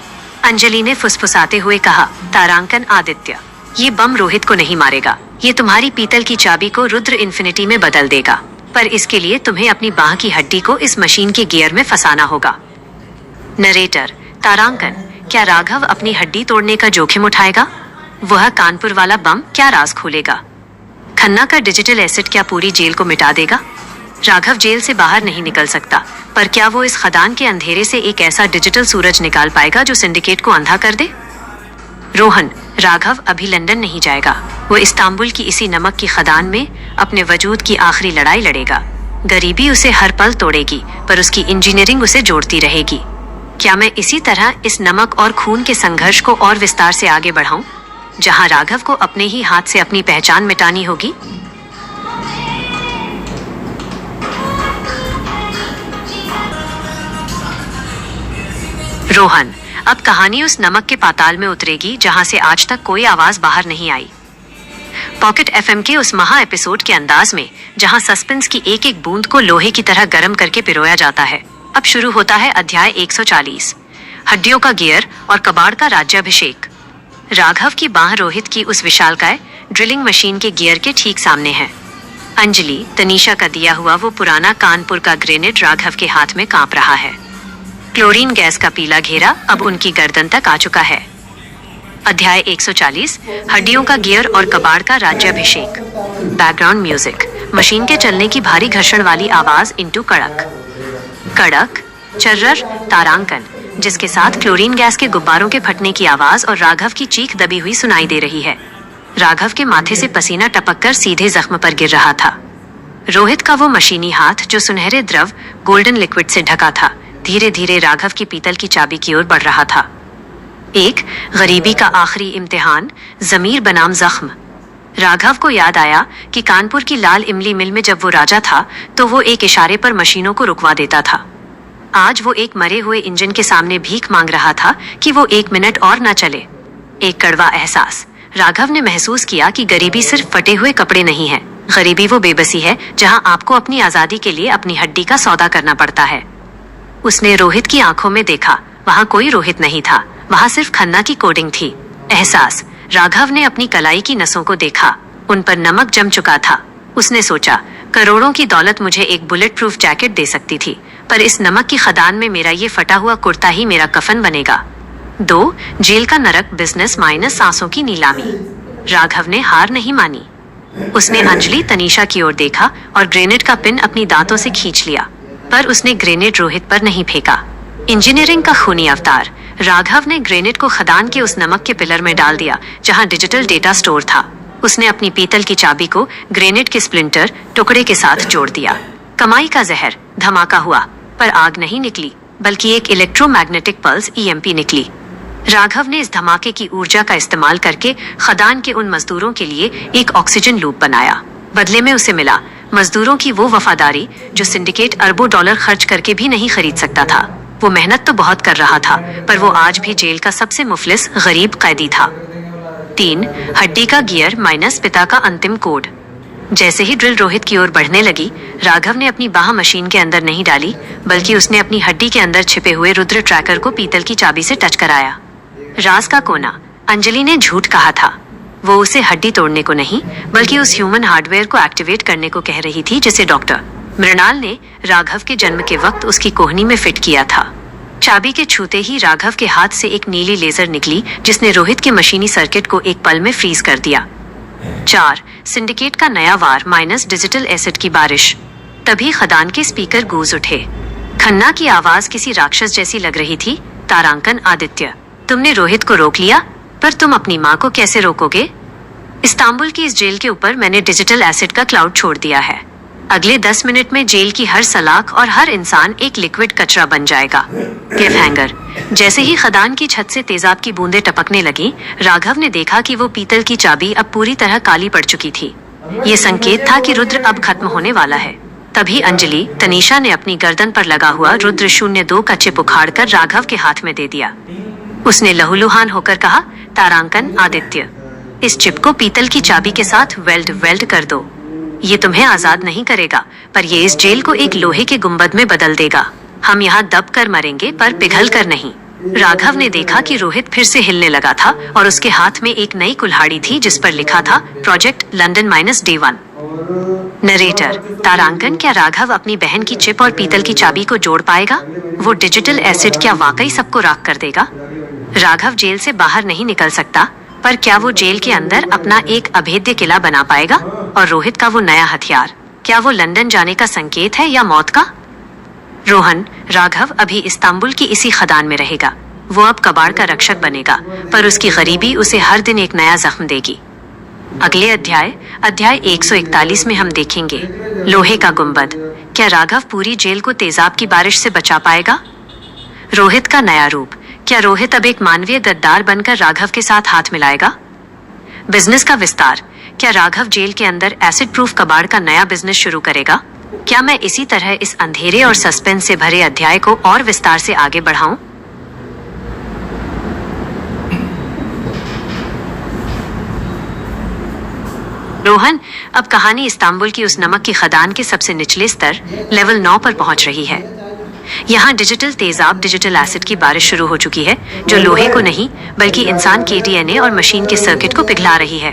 अंजलि ने फुसफुसाते हुए कहा, तारांकन आदित्य, ये बम रोहित को नहीं मारेगा, ये तुम्हारी पीतल की चाबी को रुद्र इन्फिनिटी में बदल देगा, पर इसके लिए तुम्हें अपनी बाह की हड्डी को इस मशीन के गियर में फंसाना होगा। नरेटर, तारांकन, क्या राघव अपनी हड्डी तोड़ने का जोखिम उठाएगा? वह कानपुर वाला बम क्या राज खोलेगा? खन्ना का डिजिटल एसेट क्या पूरी जेल को मिटा देगा? राघव जेल से बाहर नहीं निकल सकता, पर क्या वो इस खदान के अंधेरे से एक ऐसा डिजिटल सूरज निकाल पाएगा जो सिंडिकेट को अंधा कर दे? रोहन, राघव अभी लंदन नहीं जाएगा, वो इस्तांबुल की इसी नमक की खदान में अपने वजूद की आखिरी लड़ाई लड़ेगा। गरीबी उसे हर पल तोड़ेगी, पर उसकी इंजीनियरिंग उसे जोड़ती रहेगी। क्या मैं इसी तरह इस नमक और खून के संघर्ष को और विस्तार से आगे बढ़ाऊं, जहां राघव को अपने ही हाथ से अपनी पहचान मिटानी होगी? रोहन, अब कहानी उस नमक के पाताल में उतरेगी जहां से आज तक कोई आवाज बाहर नहीं आई। पॉकेट एफएम के उस महा एपिसोड के अंदाज में, जहां सस्पेंस की एक एक बूंद को लोहे की तरह गर्म करके पिरोया जाता है, अब शुरू होता है अध्याय 140, हड्डियों का गियर और कबाड़ का राज्याभिषेक। राघव की बाह रोहित की उस विशालकाय ड्रिलिंग मशीन के गियर के ठीक सामने है। अंजलि तनीषा का दिया हुआ वो पुराना कानपुर का ग्रेनेड राघव के हाथ में कांप रहा है। क्लोरीन गैस का पीला घेरा अब उनकी गर्दन तक आ चुका है। अध्याय 140, हड्डियों का गियर और कबाड़ का राज्याभिषेक। बैकग्राउंड म्यूजिक, मशीन के चलने की भारी घर्षण वाली आवाज इंटू कड़क कड़क चर्रर तारांकन, जिसके साथ क्लोरीन गैस के गुब्बारों के फटने की आवाज और राघव की चीख दबी हुई सुनाई दे रही है। राघव के माथे से पसीना टपककर सीधे जख्म पर गिर रहा था। रोहित का वो मशीनी हाथ जो सुनहरे द्रव गोल्डन लिक्विड से ढका था, धीरे धीरे राघव की पीतल की चाबी की ओर बढ़ रहा था। एक गरीबी का आखिरी इम्तिहान, जमीर बनाम जख्म। राघव को याद आया कि कानपुर की लाल इमली मिल में जब वो राजा था तो वो एक इशारे पर मशीनों को रुकवा देता था। आज वो एक मरे हुए इंजन के सामने भीख मांग रहा था कि वो 1 मिनट और न चले। एक कड़वा एहसास। राघव ने महसूस किया कि गरीबी सिर्फ फटे हुए कपड़े नहीं है, गरीबी वो बेबसी है जहां आपको अपनी आजादी के लिए अपनी हड्डी का सौदा करना पड़ता है। उसने रोहित की आंखों में देखा, वहां कोई रोहित नहीं था, वहां सिर्फ खन्ना की कोडिंग थी। एहसास। राघव ने अपनी कलाई की नसों को देखा, उन पर नमक जम चुका था। उसने सोचा, करोड़ों की दौलत मुझे एक बुलेट प्रूफ जैकेट दे सकती थी, पर इस नमक की खदान में मेरा ये फटा हुआ कुर्ता ही मेरा कफन बनेगा। 2, जेल का नरक बिजनेस माइनस सांसों की नीलामी। राघव ने हार नहीं मानी। उसने अंजलि तनीषा की ओर देखा और ग्रेनेड का पिन अपनी दांतों से खींच लिया, पर उसने ग्रेनेड रोहित पर नहीं फेंका। इंजीनियरिंग का खूनी अवतार। राघव ने ग्रेनेड को खदान के उस नमक के पिलर में डाल दिया जहां डिजिटल डेटा स्टोर था। उसने अपनी पीतल की चाबी को ग्रेनेड के स्प्लिंटर टुकड़े के साथ जोड़ दिया। कमाई का जहर। धमाका हुआ, पर आग नहीं निकली, बल्कि एक इलेक्ट्रोमैग्नेटिक पल्स EMP निकली। राघव ने इस धमाके की ऊर्जा का इस्तेमाल करके खदान के उन मजदूरों के लिए एक ऑक्सीजन लूप बनाया। बदले में उसे मिला मजदूरों की वो वफादारी जो सिंडिकेट अरबों डॉलर खर्च करके भी नहीं खरीद सकता था। वो मेहनत तो बहुत कर रहा था, पर वो आज भी जेल का सबसे मुफलिस गरीब कैदी था। 3, हड्डी का गियर माइनस पिता का अंतिम कोड। जैसे ही ड्रिल रोहित की ओर बढ़ने लगी, राघव ने अपनी बाह मशीन के अंदर नहीं डाली, बल्कि उसने अपनी हड्डी के अंदर छिपे हुए रुद्र ट्रैकर को पीतल की चाबी से टच कराया। राज का कोना। अंजलि ने झूठ कहा था। वो उसे हड्डी तोड़ने को नहीं, बल्कि उस ह्यूमन हार्डवेयर को एक्टिवेट करने को कह रही थी जिसे डॉक्टर मृणाल ने राघव के जन्म के वक्त उसकी कोहनी में फिट किया था। चाबी के छूते ही राघव के हाथ से एक नीली लेजर निकली जिसने रोहित के मशीनी सर्किट को एक पल में फ्रीज कर दिया। 4, सिंडिकेट का नया वार माइनस डिजिटल एसिड की बारिश। तभी खदान के स्पीकर गूंज उठे। खन्ना की आवाज किसी राक्षस जैसी लग रही थी। तारांकन आदित्य, तुमने रोहित को रोक लिया, पर तुम अपनी माँ को कैसे रोकोगे? इस्तांबुल की इस जेल के ऊपर मैंने डिजिटल एसिड का क्लाउड छोड़ दिया है। अगले 10 मिनट में जेल की हर सलाख और हर इंसान एक लिक्विड कचरा बन जाएगा। Cliff hanger. जैसे ही खदान की छत से तेजाब की बूंदें टपकने लगी, राघव ने देखा कि वो पीतल की चाबी अब पूरी तरह काली पड़ चुकी थी। ये संकेत था कि रुद्र अब खत्म होने वाला है। तभी अंजलि तनीषा ने अपनी गर्दन पर लगा हुआ रुद्र 02 का चिप उखाड़कर राघव के हाथ में दे दिया। उसने लहूलुहान होकर कहा, तारांकन आदित्य, इस चिप को पीतल की चाबी के साथ वेल्ड कर दो। ये तुम्हें आजाद नहीं करेगा, पर ये इस जेल को एक लोहे के गुंबद में बदल देगा। हम यहाँ दब कर मरेंगे, पर पिघल कर नहीं। राघव ने देखा कि रोहित फिर से हिलने लगा था और उसके हाथ में एक नई कुल्हाड़ी थी जिस पर लिखा था प्रोजेक्ट लंदन -D1। नरेटर तारांकन, क्या राघव अपनी बहन की चिप और पीतल की चाबी को जोड़ पाएगा? वो डिजिटल एसिड क्या वाकई सबको राख कर देगा? राघव जेल से बाहर नहीं निकल सकता, पर क्या वो जेल के अंदर अपना एक अभेद्य किला बना पाएगा? और रोहित का वो नया हथियार, क्या वो लंदन जाने का संकेत है या मौत का? रोहन, राघव अभी इस्तांबुल की इसी खदान में रहेगा। वो अब कबाड़ का रक्षक बनेगा, पर उसकी गरीबी उसे हर दिन एक नया जख्म देगी। अगले अध्याय 141 में हम देखेंगे लोहे का गुंबद। क्या राघव पूरी जेल को तेजाब की बारिश से बचा पाएगा? रोहित का नया रूप, क्या रोहित अब एक मानवीय गद्दार बनकर राघव के साथ हाथ मिलाएगा? बिजनेस का विस्तार, क्या राघव जेल के अंदर एसिड प्रूफ कबाड़ का नया बिजनेस शुरू करेगा? क्या मैं इसी तरह इस अंधेरे और सस्पेंस से भरे अध्याय को और विस्तार से आगे बढ़ाऊं? रोहन, अब कहानी इस्तांबुल की उस नमक की खदान के सबसे निचले स्तर लेवल 9 पर पहुंच रही है। यहाँ डिजिटल तेजाब, डिजिटल एसिड की बारिश शुरू हो चुकी है, जो लोहे को नहीं बल्कि इंसान के डीएनए और मशीन के सर्किट को पिघला रही है।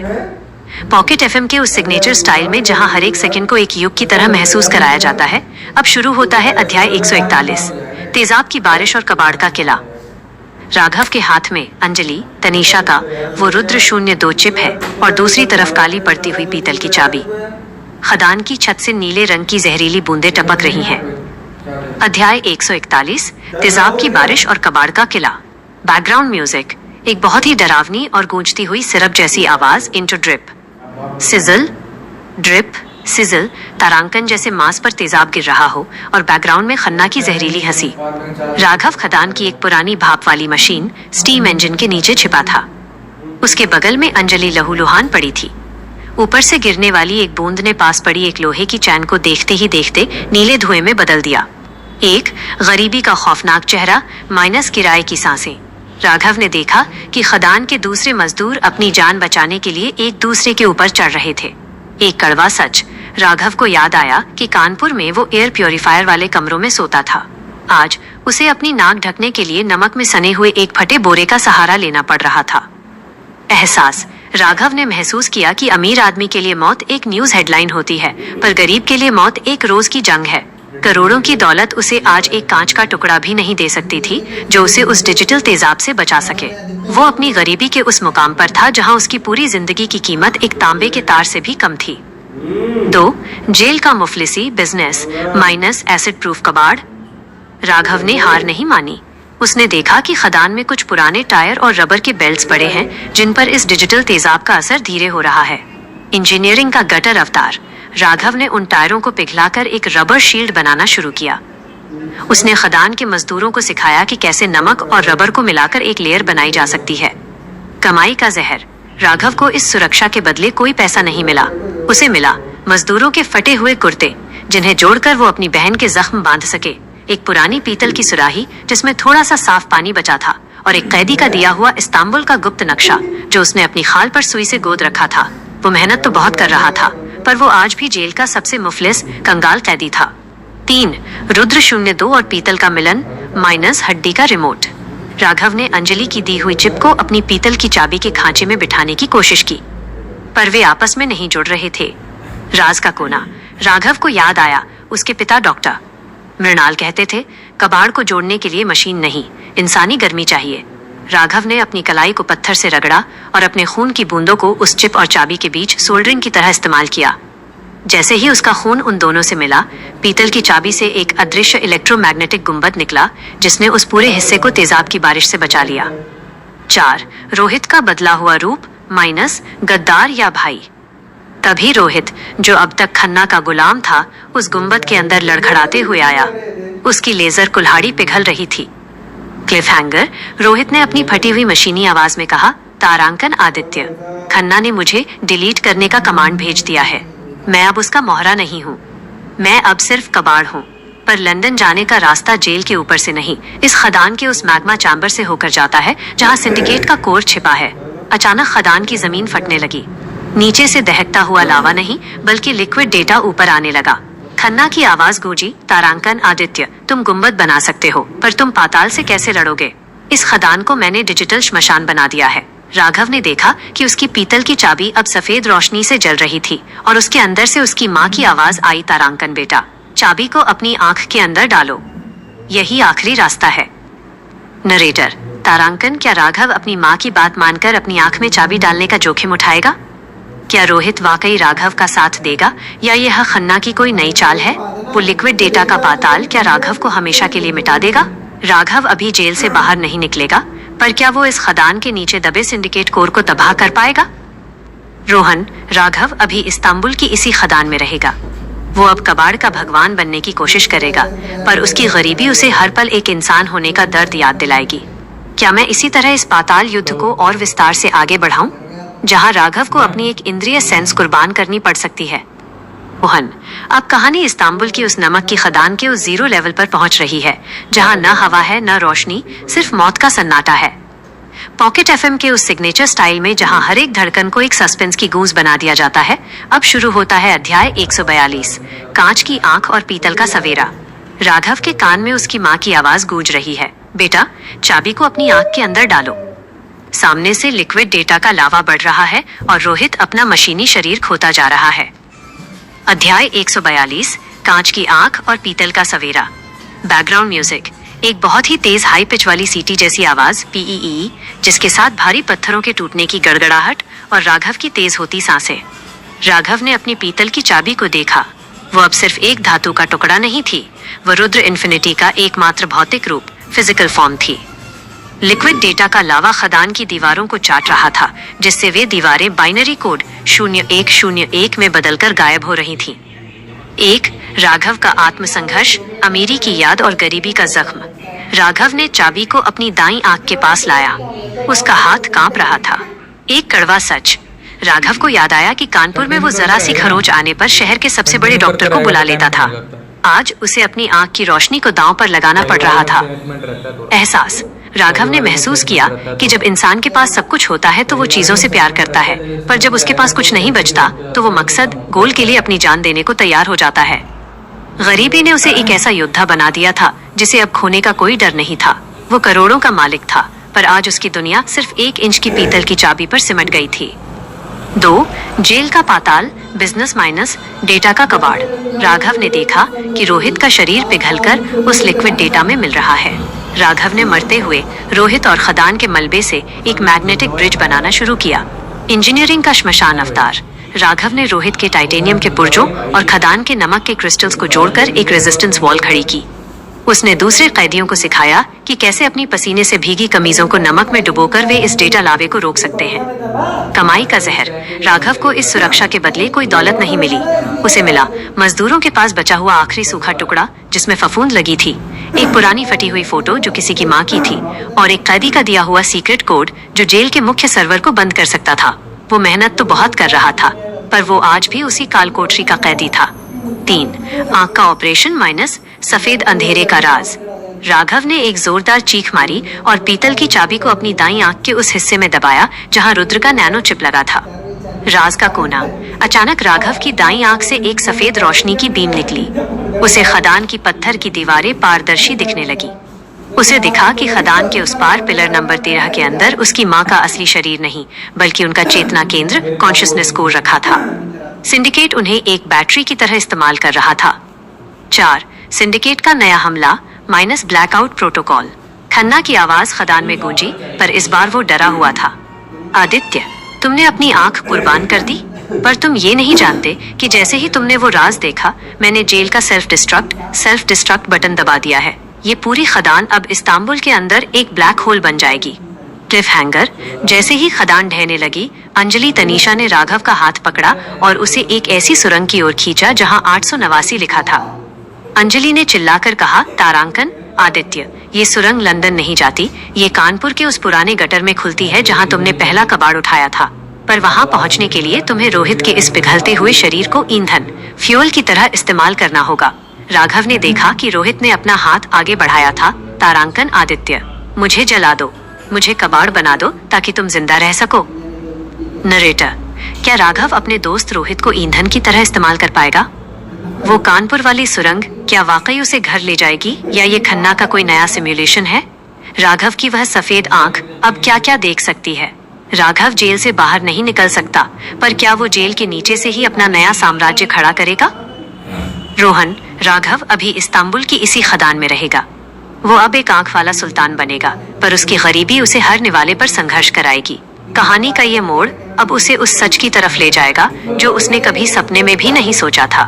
पॉकेट एफएम के उस सिग्नेचर स्टाइल में जहां हर एक सेकंड को एक युग की तरह महसूस कराया जाता है, अब शुरू होता है अध्याय 141, तेजाब की बारिश और कबाड़ का किला। राघव के हाथ में अंजलि, तनीषा का वो रुद्र 02 चिप है और दूसरी तरफ काली पड़ती हुई पीतल की चाबी। खदान की छत से नीले रंग की जहरीली बूंदें टपक रही हैं। अध्याय 141, तेजाब की बारिश और कबाड़ का किला। बैकग्राउंड म्यूजिक, एक बहुत ही डरावनी और गूंजती हुई सिरप जैसी आवाज, into drip, sizzle, drip, sizzle, तारांकन जैसे मांस पर तेजाब गिर रहा हो और बैकग्राउंड में खन्ना की जहरीली हंसी। राघव खदान की एक पुरानी भाप वाली मशीन स्टीम इंजन के नीचे छिपा था। उसके बगल में अंजलि लहूलुहान पड़ी थी। ऊपर से गिरने वाली एक बूंद ने पास पड़ी एक लोहे की चैन को देखते ही देखते नीले धुएं में बदल दिया। एक गरीबी का खौफनाक चेहरा माइनस किराए की सांसें। राघव ने देखा कि खदान के दूसरे मजदूर अपनी जान बचाने के लिए एक दूसरे के ऊपर चढ़ रहे थे। एक कड़वा सच, राघव को याद आया कि कानपुर में वो एयर प्योरीफायर वाले कमरों में सोता था। आज उसे अपनी नाक ढकने के लिए नमक में सने हुए एक फटे बोरे का सहारा लेना पड़ रहा था। एहसास, राघव ने महसूस किया कि अमीर आदमी के लिए मौत एक न्यूज हेडलाइन होती है, पर गरीब के लिए मौत एक रोज की जंग है। करोड़ों की दौलत उसे आज एक कांच का टुकड़ा भी नहीं दे सकती थी जो उसे उस डिजिटल तेजाब से बचा सके। वो अपनी गरीबी के उस मुकाम पर था जहां उसकी पूरी जिंदगी की कीमत एक तांबे के तार से भी कम थी। 2. जेल का मुफलिसी बिजनेस माइनस एसिड प्रूफ कबाड़। राघव ने हार नहीं मानी। उसने देखा कि खदान में कुछ पुराने टायर और रबर के बेल्ट्स पड़े हैं जिन पर इस डिजिटल तेजाब का असर धीरे हो रहा है। इंजीनियरिंग का गटर अवतार। राघव ने उन टायरों को पिघलाकर एक रबर शील्ड बनाना शुरू किया। उसने खदान के मजदूरों को सिखाया कि कैसे नमक और रबर को मिलाकर एक लेयर बनाई जा सकती है। कमाई का जहर। राघव को इस सुरक्षा के बदले कोई पैसा नहीं मिला। उसे मिला मजदूरों के फटे हुए कुर्ते, जिन्हें जोड़कर वो अपनी बहन के जख्म बांध सके, एक पुरानी पीतल की सुराही जिसमें थोड़ा सा साफ पानी बचा था, और एक कैदी का दिया हुआ इस्तांबुल का गुप्त नक्शा जो उसने अपनी खाल पर सुई से गोद रखा था। वो मेहनत तो बहुत कर रहा था, पर वो आज भी जेल का सबसे मुफलिस कंगाल कैदी था। 3. रुद्र 02 और पीतल का मिलन माइनस हड्डी का रिमोट। राघव ने अंजलि की दी हुई चिप को अपनी पीतल की चाबी के खांचे में बिठाने की कोशिश की, पर वे आपस में नहीं जुड़ रहे थे। राज का कोना। राघव को याद आया उसके पिता डॉक्टर मृणाल कहते थे, कबाड़ को जोड़ने के लिए मशीन नहीं, इंसानी गर्मी चाहिए। राघव ने अपनी कलाई को पत्थर से रगड़ा और अपने खून की बूंदों को उस चिप और चाबी के बीच सोल्डरिंग की तरह इस्तेमाल किया। जैसे ही उसका खून उन दोनों से मिला, पीतल की चाबी से एक अदृश्य इलेक्ट्रोमैग्नेटिक गुंबद निकला जिसने उस पूरे हिस्से को तेजाब की बारिश से बचा लिया। 4. रोहित का बदला हुआ रूप माइनस गद्दार या भाई। तभी रोहित, जो अब तक खन्ना का गुलाम था, उस गुंबद के अंदर लड़खड़ाते हुए आया। उसकी लेजर कुल्हाड़ी पिघल रही थी। Cliff hanger. रोहित ने अपनी फटी हुई मशीनी आवाज में कहा, तारांकन आदित्य, खन्ना ने मुझे डिलीट करने का कमांड भेज दिया है। मैं अब उसका मोहरा नहीं हूँ। मैं अब सिर्फ कबाड़ हूँ, पर लंदन जाने का रास्ता जेल के ऊपर से नहीं, इस खदान के उस मैग्मा चैम्बर से होकर जाता है जहाँ सिंडिकेट का कोर छिपा है। अचानक खदान की जमीन फटने लगी। नीचे से दहकता हुआ लावा नहीं बल्कि लिक्विड डेटा ऊपर आने लगा। खन्ना की आवाज गूंजी, तारांकन आदित्य, तुम गुम्बद बना सकते हो, पर तुम पाताल से कैसे लड़ोगे? इस खदान को मैंने डिजिटल श्मशान बना दिया है। राघव ने देखा कि उसकी पीतल की चाबी अब सफेद रोशनी से जल रही थी और उसके अंदर से उसकी माँ की आवाज आई, तारांकन बेटा, चाबी को अपनी आंख के अंदर डालो, यही आखिरी रास्ता है। नरेटर, तारांकन, क्या राघव अपनी माँ की बात मानकर अपनी आंख में चाबी डालने का जोखिम उठाएगा? क्या रोहित वाकई राघव का साथ देगा या यह खन्ना की कोई नई चाल है? वो लिक्विड डेटा का पाताल क्या राघव को हमेशा के लिए मिटा देगा? राघव अभी जेल से बाहर नहीं निकलेगा, पर क्या वो इस खदान के नीचे दबे सिंडिकेट कोर को तबाह कर पाएगा? रोहन, राघव अभी इस्तांबुल की इसी खदान में रहेगा। वो अब कबाड़ का भगवान बनने की कोशिश करेगा, पर उसकी गरीबी उसे हर पल एक इंसान होने का दर्द याद दिलाएगी। क्या मैं इसी तरह इस पाताल युद्ध को और विस्तार से आगे बढ़ाऊं, जहां राघव को अपनी एक इंद्रिय सेंस कुर्बान करनी पड़ सकती है? मोहन, अब कहानी इस्तांबुल की उस नमक की खदान के उस जीरो लेवल पर पहुंच रही है, जहां न हवा है न रोशनी, सिर्फ मौत का सन्नाटा है। पॉकेट एफएम के उस सिग्नेचर स्टाइल में जहां हर एक धड़कन को एक सस्पेंस की गूंज बना दिया जाता है, अब शुरू होता है अध्याय 142, कांच की आंख और पीतल का सवेरा। राघव के कान में उसकी माँ की आवाज गूंज रही है, बेटा, चाबी को अपनी आंख के अंदर डालो। सामने से लिक्विड डेटा का लावा बढ़ रहा है और रोहित अपना मशीनी शरीर खोता जा रहा है। अध्याय 142, कांच की आंख और पीतल का सवेरा। बैकग्राउंड म्यूजिक, एक बहुत ही तेज हाई पिच वाली सीटी जैसी आवाज, पीईई, जिसके साथ भारी पत्थरों के टूटने की गड़गड़ाहट और राघव की तेज होती सांसें। राघव ने अपनी पीतल की चाबी को देखा। वो अब सिर्फ एक धातु का टुकड़ा नहीं थी, वो रुद्र इन्फिनिटी का एकमात्र भौतिक रूप, फिजिकल फॉर्म थी। लिक्विड डेटा का लावा खदान की दीवारों को चाट रहा था, जिससे वे दीवारें बाइनरी कोड 0101 में बदलकर गायब हो रही थीं। एक, राघव का आत्मसंघर्ष, अमीरी की याद और गरीबी का जख्म। राघव ने चाबी को अपनी दाईं आंख के पास लाया। उसका हाथ कांप रहा था। एक कड़वा सच। राघव को याद आया कि कानपुर में वो जरा सी खरोच आने पर शहर के सबसे बड़े डॉक्टर को बुला लेता था। आज उसे अपनी आंख की रोशनी को दांव पर लगाना पड़ रहा था। एहसास, राघव ने महसूस किया कि जब इंसान के पास सब कुछ होता है तो वो चीजों से प्यार करता है, पर जब उसके पास कुछ नहीं बचता तो वो मकसद, गोल के लिए अपनी जान देने को तैयार हो जाता है। गरीबी ने उसे एक ऐसा योद्धा बना दिया था जिसे अब खोने का कोई डर नहीं था। वो करोड़ों का मालिक था, पर आज उसकी दुनिया सिर्फ 1 इंच की पीतल की चाबी पर सिमट गई थी। 2, जेल का पाताल, बिजनेस माइनस, डेटा का कबाड़। राघव ने देखा कि रोहित का शरीर पिघलकर उस लिक्विड डेटा में मिल रहा है। राघव ने मरते हुए रोहित और खदान के मलबे से एक मैग्नेटिक ब्रिज बनाना शुरू किया। इंजीनियरिंग का श्मशान अवतार। राघव ने रोहित के टाइटेनियम के पुर्जों और खदान के नमक के क्रिस्टल्स को जोड़कर एक रेजिस्टेंस वॉल खड़ी की। उसने दूसरे कैदियों को सिखाया कि कैसे अपनी पसीने से भीगी कमीजों को नमक में डुबोकर वे इस डेटा लावे को रोक सकते हैं। कमाई का जहर। राघव को इस सुरक्षा के बदले कोई दौलत नहीं मिली। उसे मिला मजदूरों के पास बचा हुआ आखिरी सूखा टुकड़ा जिसमें फफूंद लगी थी, एक पुरानी फटी हुई फोटो जो किसी की माँ की थी, और एक कैदी का दिया हुआ सीक्रेट कोड जो जेल के मुख्य सर्वर को बंद कर सकता था। वो मेहनत तो बहुत कर रहा था, पर वो आज भी उसी कालकोठरी का कैदी था। 3, आंख का ऑपरेशन माइनस, सफेद अंधेरे का राज। राघव ने एक जोरदार चीख मारी और पीतल की चाबी को अपनी दाईं आंख के उस हिस्से में दबाया जहां रुद्र का नैनो चिप लगा था। राज का कोना। अचानक राघव की दाईं आंख से एक सफेद रोशनी की बीम निकली। उसे खदान की पत्थर की दीवारें पारदर्शी दिखने लगी। उसे दिखा कि खदान के उस पार पिलर नंबर 13 के अंदर उसकी माँ का असली शरीर नहीं, बल्कि उनका चेतना केंद्र, कॉन्शियसनेस कोर रखा था। सिंडिकेट उन्हें एक बैटरी की तरह इस्तेमाल कर रहा था। 4, सिंडिकेट का नया हमला माइनस, ब्लैकआउट प्रोटोकॉल। खन्ना की आवाज खदान में गूंजी, पर इस बार वो डरा हुआ था। आदित्य, तुमने अपनी आंख कुर्बान कर दी, पर तुम ये नहीं जानते कि जैसे ही तुमने वो राज देखा, मैंने जेल का सेल्फ डिस्ट्रक्ट बटन दबा दिया है। ये पूरी खदान अब इस्तांबुल के अंदर एक ब्लैक होल बन जाएगी। Cliff hanger. जैसे ही खदान ढहने लगी, अंजलि तनीषा ने राघव का हाथ पकड़ा और उसे एक ऐसी सुरंग की ओर खींचा जहां 889 लिखा था। अंजलि ने चिल्लाकर कहा, तारांकन, आदित्य, ये सुरंग लंदन नहीं जाती, ये कानपुर के उस पुराने गटर में खुलती है जहां तुमने पहला कबाड़ उठाया था। पर वहां पहुंचने के लिए तुम्हें रोहित के इस पिघलते हुए शरीर को ईंधन, फ्यूल की तरह इस्तेमाल करना होगा। राघव ने देखा कि रोहित ने अपना हाथ आगे बढ़ाया था। तारांकन, आदित्य, मुझे जला दो, मुझे कबाड़ बना दो ताकि तुम जिंदा रह सको। नरेटर। क्या राघव अपने दोस्त रोहित को ईंधन की तरह इस्तेमाल कर पाएगा? वो कानपुर वाली सुरंग क्या वाकई उसे घर ले जाएगी या ये खन्ना का कोई नया सिमुलेशन है? राघव की वह सफेद आंख अब क्या क्या देख सकती है? राघव जेल से बाहर नहीं निकल सकता, पर क्या वो जेल के नीचे से ही अपना नया साम्राज्य खड़ा करेगा? रोहन, राघव अभी इस्तांबुल की इसी खदान में रहेगा। वो अब एक आंख वाला सुल्तान बनेगा, पर उसकी गरीबी उसे हर निवाले पर संघर्ष कराएगी। कहानी का ये मोड़ अब उसे उस सच की तरफ ले जाएगा जो उसने कभी सपने में भी नहीं सोचा था।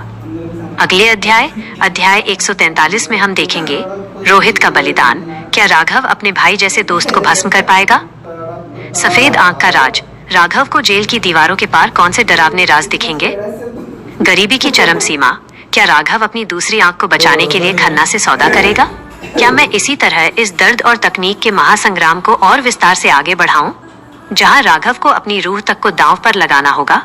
अगले अध्याय 143 में हम देखेंगे रोहित का बलिदान। क्या राघव अपने भाई जैसे दोस्त को भस्म कर पाएगा? सफेद आंख का राज। राघव को जेल की दीवारों के पार कौन से डरावने राज दिखेंगे? गरीबी की चरम सीमा। क्या राघव अपनी दूसरी आंख को बचाने के लिए खन्ना से सौदा करेगा? क्या मैं इसी तरह इस दर्द और तकनीक के महासंग्राम को और विस्तार से आगे बढ़ाऊं, जहां राघव को अपनी रूह तक को दांव पर लगाना होगा?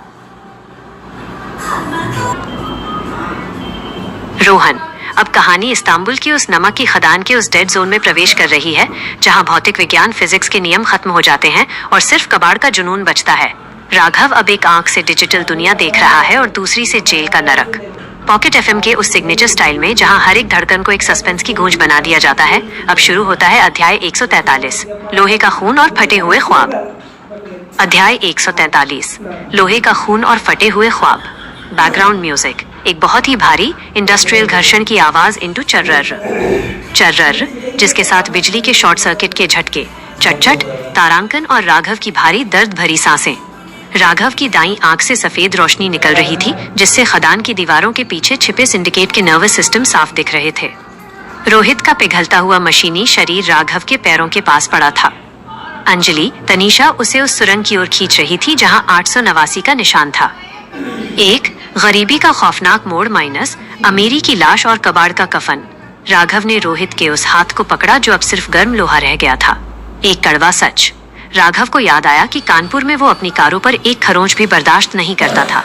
रोहन, अब कहानी इस्तांबुल की उस नमक की खदान के उस डेड जोन में प्रवेश कर रही है, जहां भौतिक विज्ञान फिजिक्स के नियम खत्म हो जाते हैं और सिर्फ कबाड़ का जुनून बचता है। राघव अब एक आंख से डिजिटल दुनिया देख रहा है और दूसरी से जेल का नरक। पॉकेट एफएम के उस सिग्नेचर स्टाइल में जहां हर एक धड़कन को एक सस्पेंस की गूंज बना दिया जाता है, अब शुरू होता है अध्याय 143, लोहे का खून और फटे हुए ख्वाब। अध्याय 143, लोहे का खून और फटे हुए ख्वाब। बैकग्राउंड म्यूजिक, एक बहुत ही भारी इंडस्ट्रियल घर्षण की आवाज इंटू चर्रर, जिसके साथ बिजली के शॉर्ट सर्किट के झटके, चट-चट, तारांकन और राघव की भारी दर्द भरी सांसें। राघव की दाईं आंख से सफेद रोशनी निकल रही थी, जिससे खदान की दीवारों के पीछे छिपे सिंडिकेट के नर्वस सिस्टम साफ दिख रहे थे। रोहित का पिघलता हुआ मशीनी शरीर राघव के पैरों के पास पड़ा था। अंजलि, तनीषा उसे उस सुरंग की ओर खींच रही थी जहां 889 का निशान था। एक गरीबी का खौफनाक मोड़ माइनस अमीरी की लाश और कबाड़ का कफन। राघव ने रोहित के उस हाथ को पकड़ा जो अब सिर्फ गर्म लोहा रह गया था। एक कड़वा सच। राघव को याद आया कि कानपुर में वो अपनी कारों पर एक खरोंच भी बर्दाश्त नहीं करता था।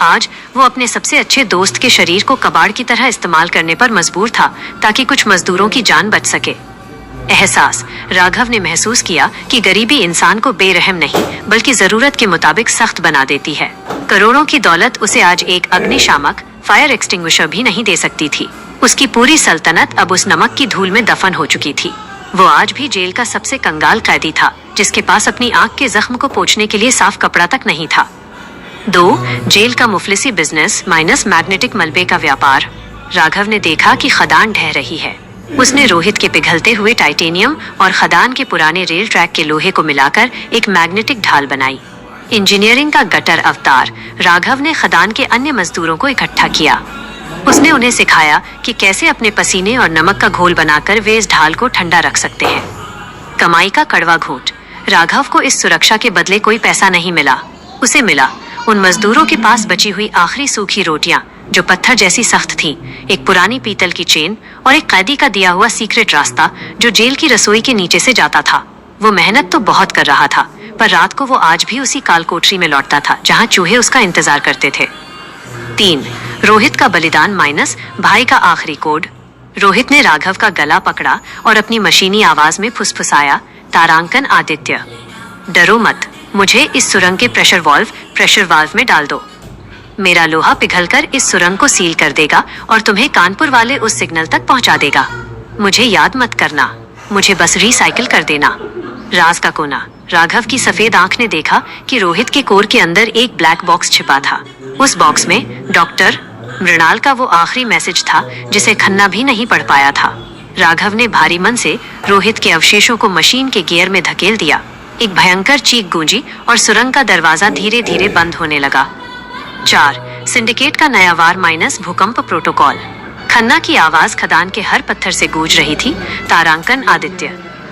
आज वो अपने सबसे अच्छे दोस्त के शरीर को कबाड़ की तरह इस्तेमाल करने पर मजबूर था, ताकि कुछ मजदूरों की जान बच सके। एहसास। राघव ने महसूस किया कि गरीबी इंसान को बेरहम नहीं, बल्कि जरूरत के मुताबिक सख्त बना देती है। करोड़ों की दौलत उसे आज एक अग्निशामक फायर एक्सटिंग्विशर भी नहीं दे सकती थी। उसकी पूरी सल्तनत अब उस नमक की धूल में दफन हो चुकी थी। वो आज भी जेल का सबसे कंगाल कैदी था, जिसके पास अपनी आंख के जख्म को पोंछने के लिए साफ कपड़ा तक नहीं था। 2. जेल का मुफलिसी बिजनेस माइनस मैग्नेटिक मलबे का व्यापार। राघव ने देखा कि खदान ढह रही है। उसने रोहित के पिघलते हुए टाइटेनियम और खदान के पुराने रेल ट्रैक के लोहे को मिलाकर एक मैग्नेटिक ढाल बनाई। इंजीनियरिंग का गटर अवतार। राघव ने खदान के अन्य मजदूरों को इकट्ठा किया। उसने उन्हें सिखाया कि कैसे अपने पसीने और नमक का घोल बनाकर वे इस ढाल को ठंडा रख सकते हैं। कमाई का कड़वा घूंट। राघव को इस सुरक्षा के बदले कोई पैसा नहीं मिला। उसे मिला उन मजदूरों के पास बची हुई आखिरी सूखी रोटियां, जो पत्थर जैसी सख्त थीं, एक पुरानी पीतल की चेन और एक कैदी का दिया हुआ सीक्रेट रास्ता जो जेल की रसोई के नीचे से जाता था। वो मेहनत तो बहुत कर रहा था, पर रात को वो आज भी उसी काल कोठरी में लौटता था जहां चूहे उसका इंतजार करते थे। 3. रोहित का बलिदान माइनस भाई का आखिरी कोड। रोहित ने राघव का गला पकड़ा और अपनी मशीनी आवाज में फुसफुसाया, तारांकन आदित्य, डरो मत, मुझे इस सुरंग के प्रेशर वाल्व में डाल दो। मेरा लोहा पिघलकर इस सुरंग को सील कर देगा और तुम्हें कानपुर वाले उस सिग्नल तक पहुंचा देगा। मुझे याद मत करना, मुझे बस रिसाइकिल कर देना। राज का कोना। राघव की सफेद आंख ने देखा कि रोहित के कोर के अंदर एक ब्लैक बॉक्स छिपा था। उस बॉक्स में डॉक्टर मृणाल का वो आखिरी मैसेज था जिसे खन्ना भी नहीं पढ़ पाया था। राघव ने भारी मन से रोहित के अवशेषों को मशीन के गियर में धकेल दिया। एक भयंकर चीख गूंजी और सुरंग का दरवाजा धीरे धीरे बंद होने लगा। 4. सिंडिकेट का नया वार माइनस भूकंप प्रोटोकॉल। खन्ना की आवाज खदान के हर पत्थर से गूंज रही थी, तारांकन आदित्य,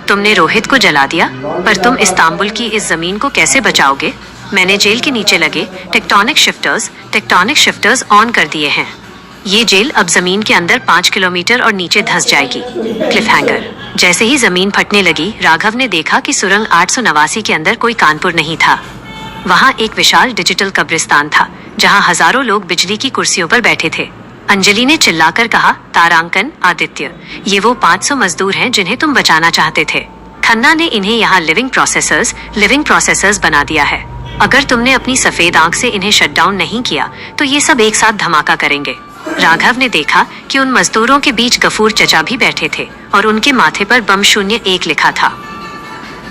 तुमने रोहित को जला दिया, पर तुम इस्तांबुल की इस जमीन को कैसे बचाओगे? मैंने जेल के नीचे लगे टेक्टोनिक शिफ्टर्स ऑन कर दिए हैं। ये जेल अब जमीन के अंदर 5 किलोमीटर और नीचे धंस जाएगी। Cliff hanger. जैसे ही जमीन फटने लगी, राघव ने देखा कि सुरंग 889 के अंदर कोई कानपुर नहीं था। वहाँ एक विशाल डिजिटल कब्रिस्तान था, जहाँ हजारों लोग बिजली की कुर्सियों पर बैठे थे। अंजलि ने चिल्लाकर कहा, तारांकन आदित्य, ये वो 500 मजदूर हैं जिन्हें तुम बचाना चाहते थे। खन्ना ने इन्हें यहाँ लिविंग प्रोसेसर्स बना दिया है। अगर तुमने अपनी सफेद आंख से इन्हें शट डाउन नहीं किया तो ये सब एक साथ धमाका करेंगे। राघव ने देखा कि उन मजदूरों के बीच गफूर चचा भी बैठे थे और उनके माथे पर बम 01 लिखा था।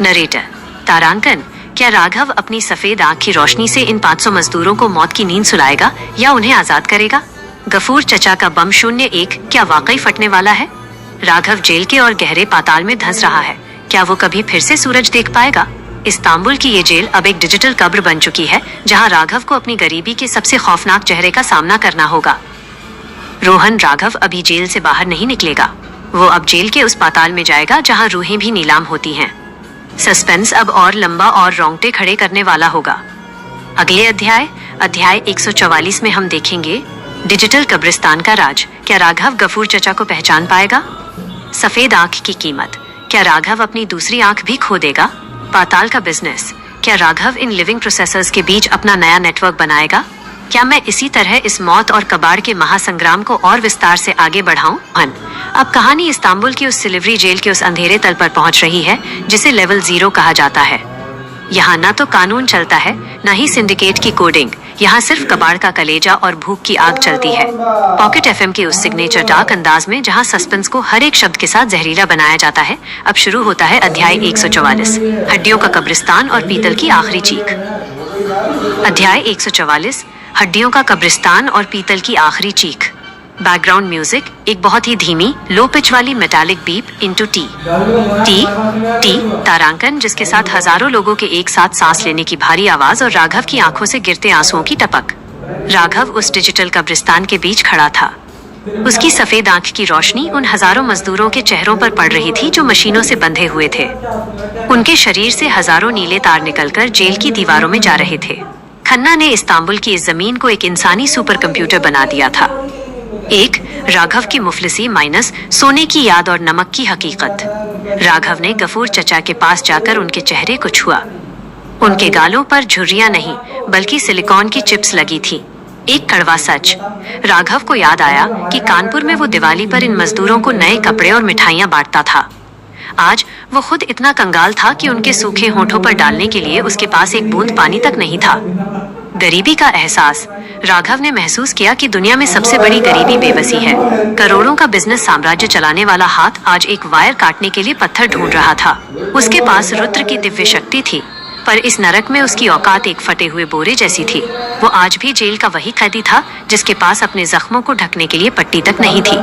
नरेटर: तारांकन, क्या राघव अपनी सफेद आंख की रोशनी से इन 500 मजदूरों को मौत की नींद सुलाएगा या उन्हें आजाद करेगा? गफूर चचा का बम 01 क्या वाकई फटने वाला है? राघव जेल के और गहरे पाताल में धंस रहा है। क्या वो कभी फिर से सूरज देख पाएगा? इस्तांबुल की ये जेल अब एक डिजिटल कब्र बन चुकी है, जहां राघव को अपनी गरीबी के सबसे खौफनाक चेहरे का सामना करना होगा। रोहन राघव अभी जेल से बाहर नहीं निकलेगा। वो अब जेल के उस पाताल में जाएगा जहां रूहें भी नीलाम होती हैं। सस्पेंस अब और लंबा और रोंगटे खड़े करने वाला होगा। अगले अध्याय 144 में हम देखेंगे डिजिटल कब्रिस्तान का राज। क्या राघव गफूर चचा को पहचान पाएगा? सफेद आंख की कीमत। क्या राघव अपनी दूसरी आंख भी खो देगा? पाताल का बिजनेस। क्या राघव इन लिविंग प्रोसेसर्स के बीच अपना नया नेटवर्क बनाएगा? क्या मैं इसी तरह इस मौत और कबाड़ के महासंग्राम को और विस्तार से आगे बढ़ाऊं? अब कहानी इस्तांबुल की उस सिल्वरी जेल के उस अंधेरे तल पर पहुंच रही है जिसे लेवल 0 कहा जाता है। यहाँ न तो कानून चलता है, न ही सिंडिकेट की कोडिंग। यहाँ सिर्फ कबाड़ का कलेजा और भूख की आग चलती है। पॉकेट एफएम के उस सिग्नेचर डार्क अंदाज में जहाँ सस्पेंस को हर एक शब्द के साथ जहरीला बनाया जाता है, अब शुरू होता है अध्याय 144, हड्डियों का कब्रिस्तान और पीतल की आखिरी चीख। अध्याय 144, हड्डियों का कब्रिस्तान और पीतल की आखिरी चीख। बैकग्राउंड म्यूजिक, एक बहुत ही धीमी लो पिच वाली metallic beep into T T. तारांकन, जिसके साथ हजारों लोगों के एक साथ सांस लेने की भारी आवाज और राघव की आंखों से गिरते आंसुओं की टपक। राघव उस डिजिटल कब्रिस्तान के बीच खड़ा था। उसकी सफेद आंख की रोशनी उन हजारों मजदूरों के चेहरों पर पड़ रही थी जो मशीनों से बंधे हुए थे। उनके शरीर से हजारों नीले तार निकलकर जेल की दीवारों में जा रहे थे। खन्ना ने इस्तांबुल की इस जमीन को एक इंसानी सुपर कंप्यूटर बना दिया था। एक राघव की मुफलिसी माइनस सोने की याद और नमक की हकीकत। राघव ने गफूर चचा के पास जाकर उनके चेहरे को छुआ। उनके गालों पर झुर्रियां नहीं बल्कि सिलिकॉन की चिप्स लगी थी। एक कड़वा सच। राघव को याद आया कि कानपुर में वो दिवाली पर इन मजदूरों को नए कपड़े और मिठाइयां बांटता था। आज वो खुद इतना कंगाल था कि उनके सूखे होठों पर डालने के लिए उसके पास एक बूंद पानी तक नहीं था। गरीबी का एहसास। राघव ने महसूस किया कि दुनिया में सबसे बड़ी गरीबी बेबसी है। करोड़ों का बिजनेस साम्राज्य चलाने वाला हाथ आज एक वायर काटने के लिए पत्थर ढूंढ रहा था। उसके पास रुद्र की दिव्य शक्ति थी, पर इस नरक में उसकी औकात एक फटे हुए बोरे जैसी थी। वो आज भी जेल का वही कैदी था जिसके पास अपने जख्मों को ढकने के लिए पट्टी तक नहीं थी।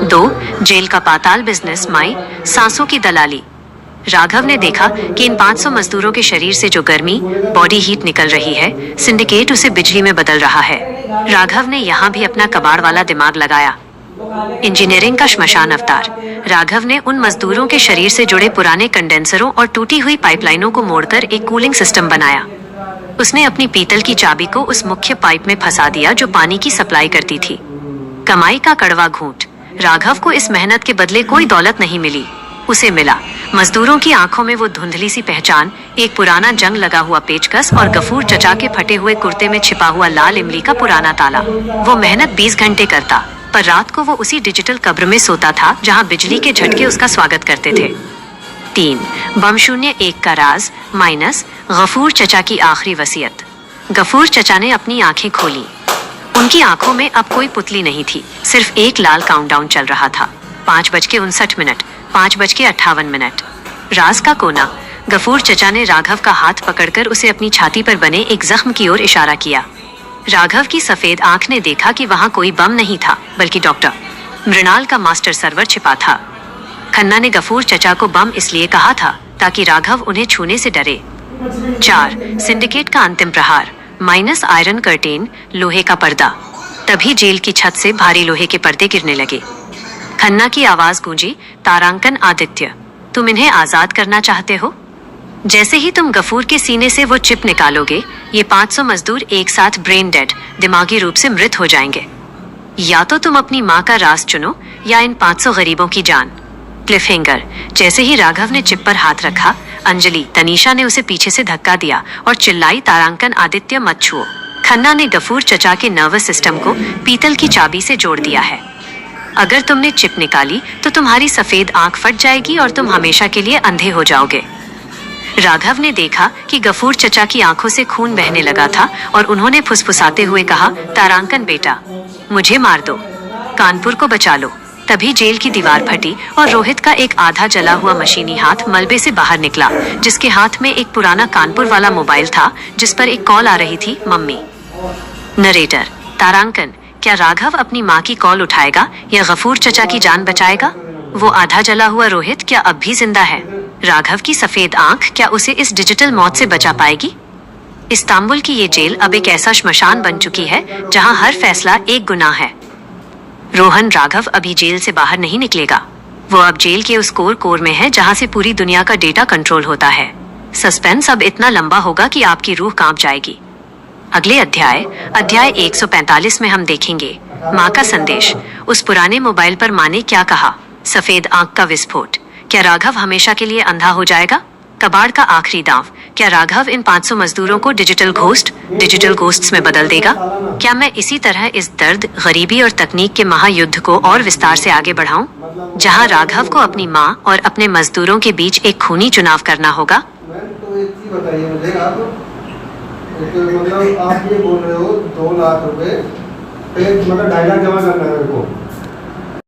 2 जेल का पाताल बिजनेस माई, सांसों की दलाली। राघव ने देखा कि इन 500 मजदूरों के शरीर से जो गर्मी बॉडी हीट निकल रही है, सिंडिकेट उसे बिजली में बदल रहा है। राघव ने यहाँ भी अपना कबाड़ वाला दिमाग लगाया। इंजीनियरिंग का श्मशान अवतार। राघव ने उन मजदूरों के शरीर से जुड़े पुराने कंडेंसरों और टूटी हुई पाइपलाइनों को मोड़कर एक कूलिंग सिस्टम बनाया। उसने अपनी पीतल की चाबी को उस मुख्य पाइप में फंसा दिया जो पानी की सप्लाई करती थी। कमाई का कड़वा घूंट। राघव को इस मेहनत के बदले कोई दौलत नहीं मिली। उसे मिला मजदूरों की आंखों में वो धुंधली सी पहचान, एक पुराना जंग लगा हुआ पेचकस और गफूर चचा के फटे हुए कुर्ते में छिपा हुआ लाल इमली का पुराना ताला। वो मेहनत 20 घंटे करता, पर रात को वो उसी डिजिटल कब्र में सोता था जहां बिजली के झटके उसका स्वागत करते थे। 3 बम 01 का राज माइनस गफूर चचा की आखिरी वसीयत। गफूर चचा ने अपनी आंखें खोली। उनकी आंखों में अब कोई पुतली नहीं थी, सिर्फ एक लाल काउंटडाउन चल रहा था। 5:59, 5:58। राज का कोना। गफूर चचा ने राघव का हाथ पकड़कर उसे अपनी छाती पर बने एक जख्म की ओर इशारा किया। राघव की सफेद आंख ने देखा कि वहां कोई बम नहीं था, बल्कि डॉक्टर मृणाल का मास्टर सर्वर छिपा था। खन्ना ने गफूर चचा को बम इसलिए कहा था ताकि राघव उन्हें छूने से डरे। 4 सिंडिकेट का अंतिम प्रहार माइनस आयरन कर्टेन, लोहे का पर्दा। तभी जेल की छत से भारी लोहे के पर्दे गिरने लगे। खन्ना की आवाज गूंजी, तारांकन आदित्य, तुम इन्हें आजाद करना चाहते हो? जैसे ही तुम गफूर के सीने से वो चिप निकालोगे, ये 500 मजदूर एक साथ ब्रेन डेड, दिमागी रूप से मृत हो जाएंगे। या तो तुम अपनी माँ का राज चुनो या इन 500 गरीबों की जान। क्लिफहैंगर। जैसे ही राघव ने चिप पर हाथ रखा, अंजलि तनीषा ने उसे पीछे से धक्का दिया और चिल्लाई, तारांकन आदित्य मत छुओ। खन्ना ने गफूर चचा के नर्वस सिस्टम को पीतल की चाबी से जोड़ दिया है। अगर तुमने चिप निकाली तो तुम्हारी सफेद आंख फट जाएगी और तुम हमेशा के लिए अंधे हो जाओगे। राघव ने देखा कि गफूर चचा की आंखों से खून बहने लगा था और उन्होंने फुसफुसाते हुए कहा, तारांकन बेटा, मुझे मार दो, कानपुर को बचा लो। तभी जेल की दीवार फटी और रोहित का एक आधा जला हुआ मशीनी हाथ मलबे से बाहर निकला, जिसके हाथ में एक पुराना कानपुर वाला मोबाइल था जिस पर एक कॉल आ रही थी, मम्मी। नरेटर, तारांकन, क्या राघव अपनी माँ की कॉल उठाएगा या गफूर चचा की जान बचाएगा? वो आधा जला हुआ रोहित क्या अब भी जिंदा है? राघव की सफेद आंख क्या उसे इस डिजिटल मौत से बचा पाएगी? इस्तांबुल की ये जेल अब एक ऐसा श्मशान बन चुकी है जहां हर फैसला एक गुनाह है। रोहन राघव अभी जेल से बाहर नहीं निकलेगा। वो अब जेल के उस कोर में है जहां से पूरी दुनिया का डेटा कंट्रोल होता है। सस्पेंस अब इतना लंबा होगा कि आपकी रूह कांप जाएगी। अगले अध्याय 145 में हम देखेंगे माँ का संदेश। उस पुराने मोबाइल पर माँ ने क्या कहा? सफेद आंख का विस्फोट। क्या राघव हमेशा के लिए अंधा हो जाएगा? कबाड़ का आखिरी दांव। क्या राघव इन 500 मजदूरों को डिजिटल घोस्ट्स में बदल देगा? क्या मैं इसी तरह इस दर्द, गरीबी और तकनीक के महायुद्ध को और विस्तार से आगे बढ़ाऊं, जहां राघव को अपनी माँ और अपने मजदूरों के बीच एक खूनी चुनाव करना होगा? तो एक चीज बताइए मुझे, मतलब आप ये बोल रहे हो 2 लाख रुपए पे, मतलब 2.5 लाख जमा करना है मेरे को,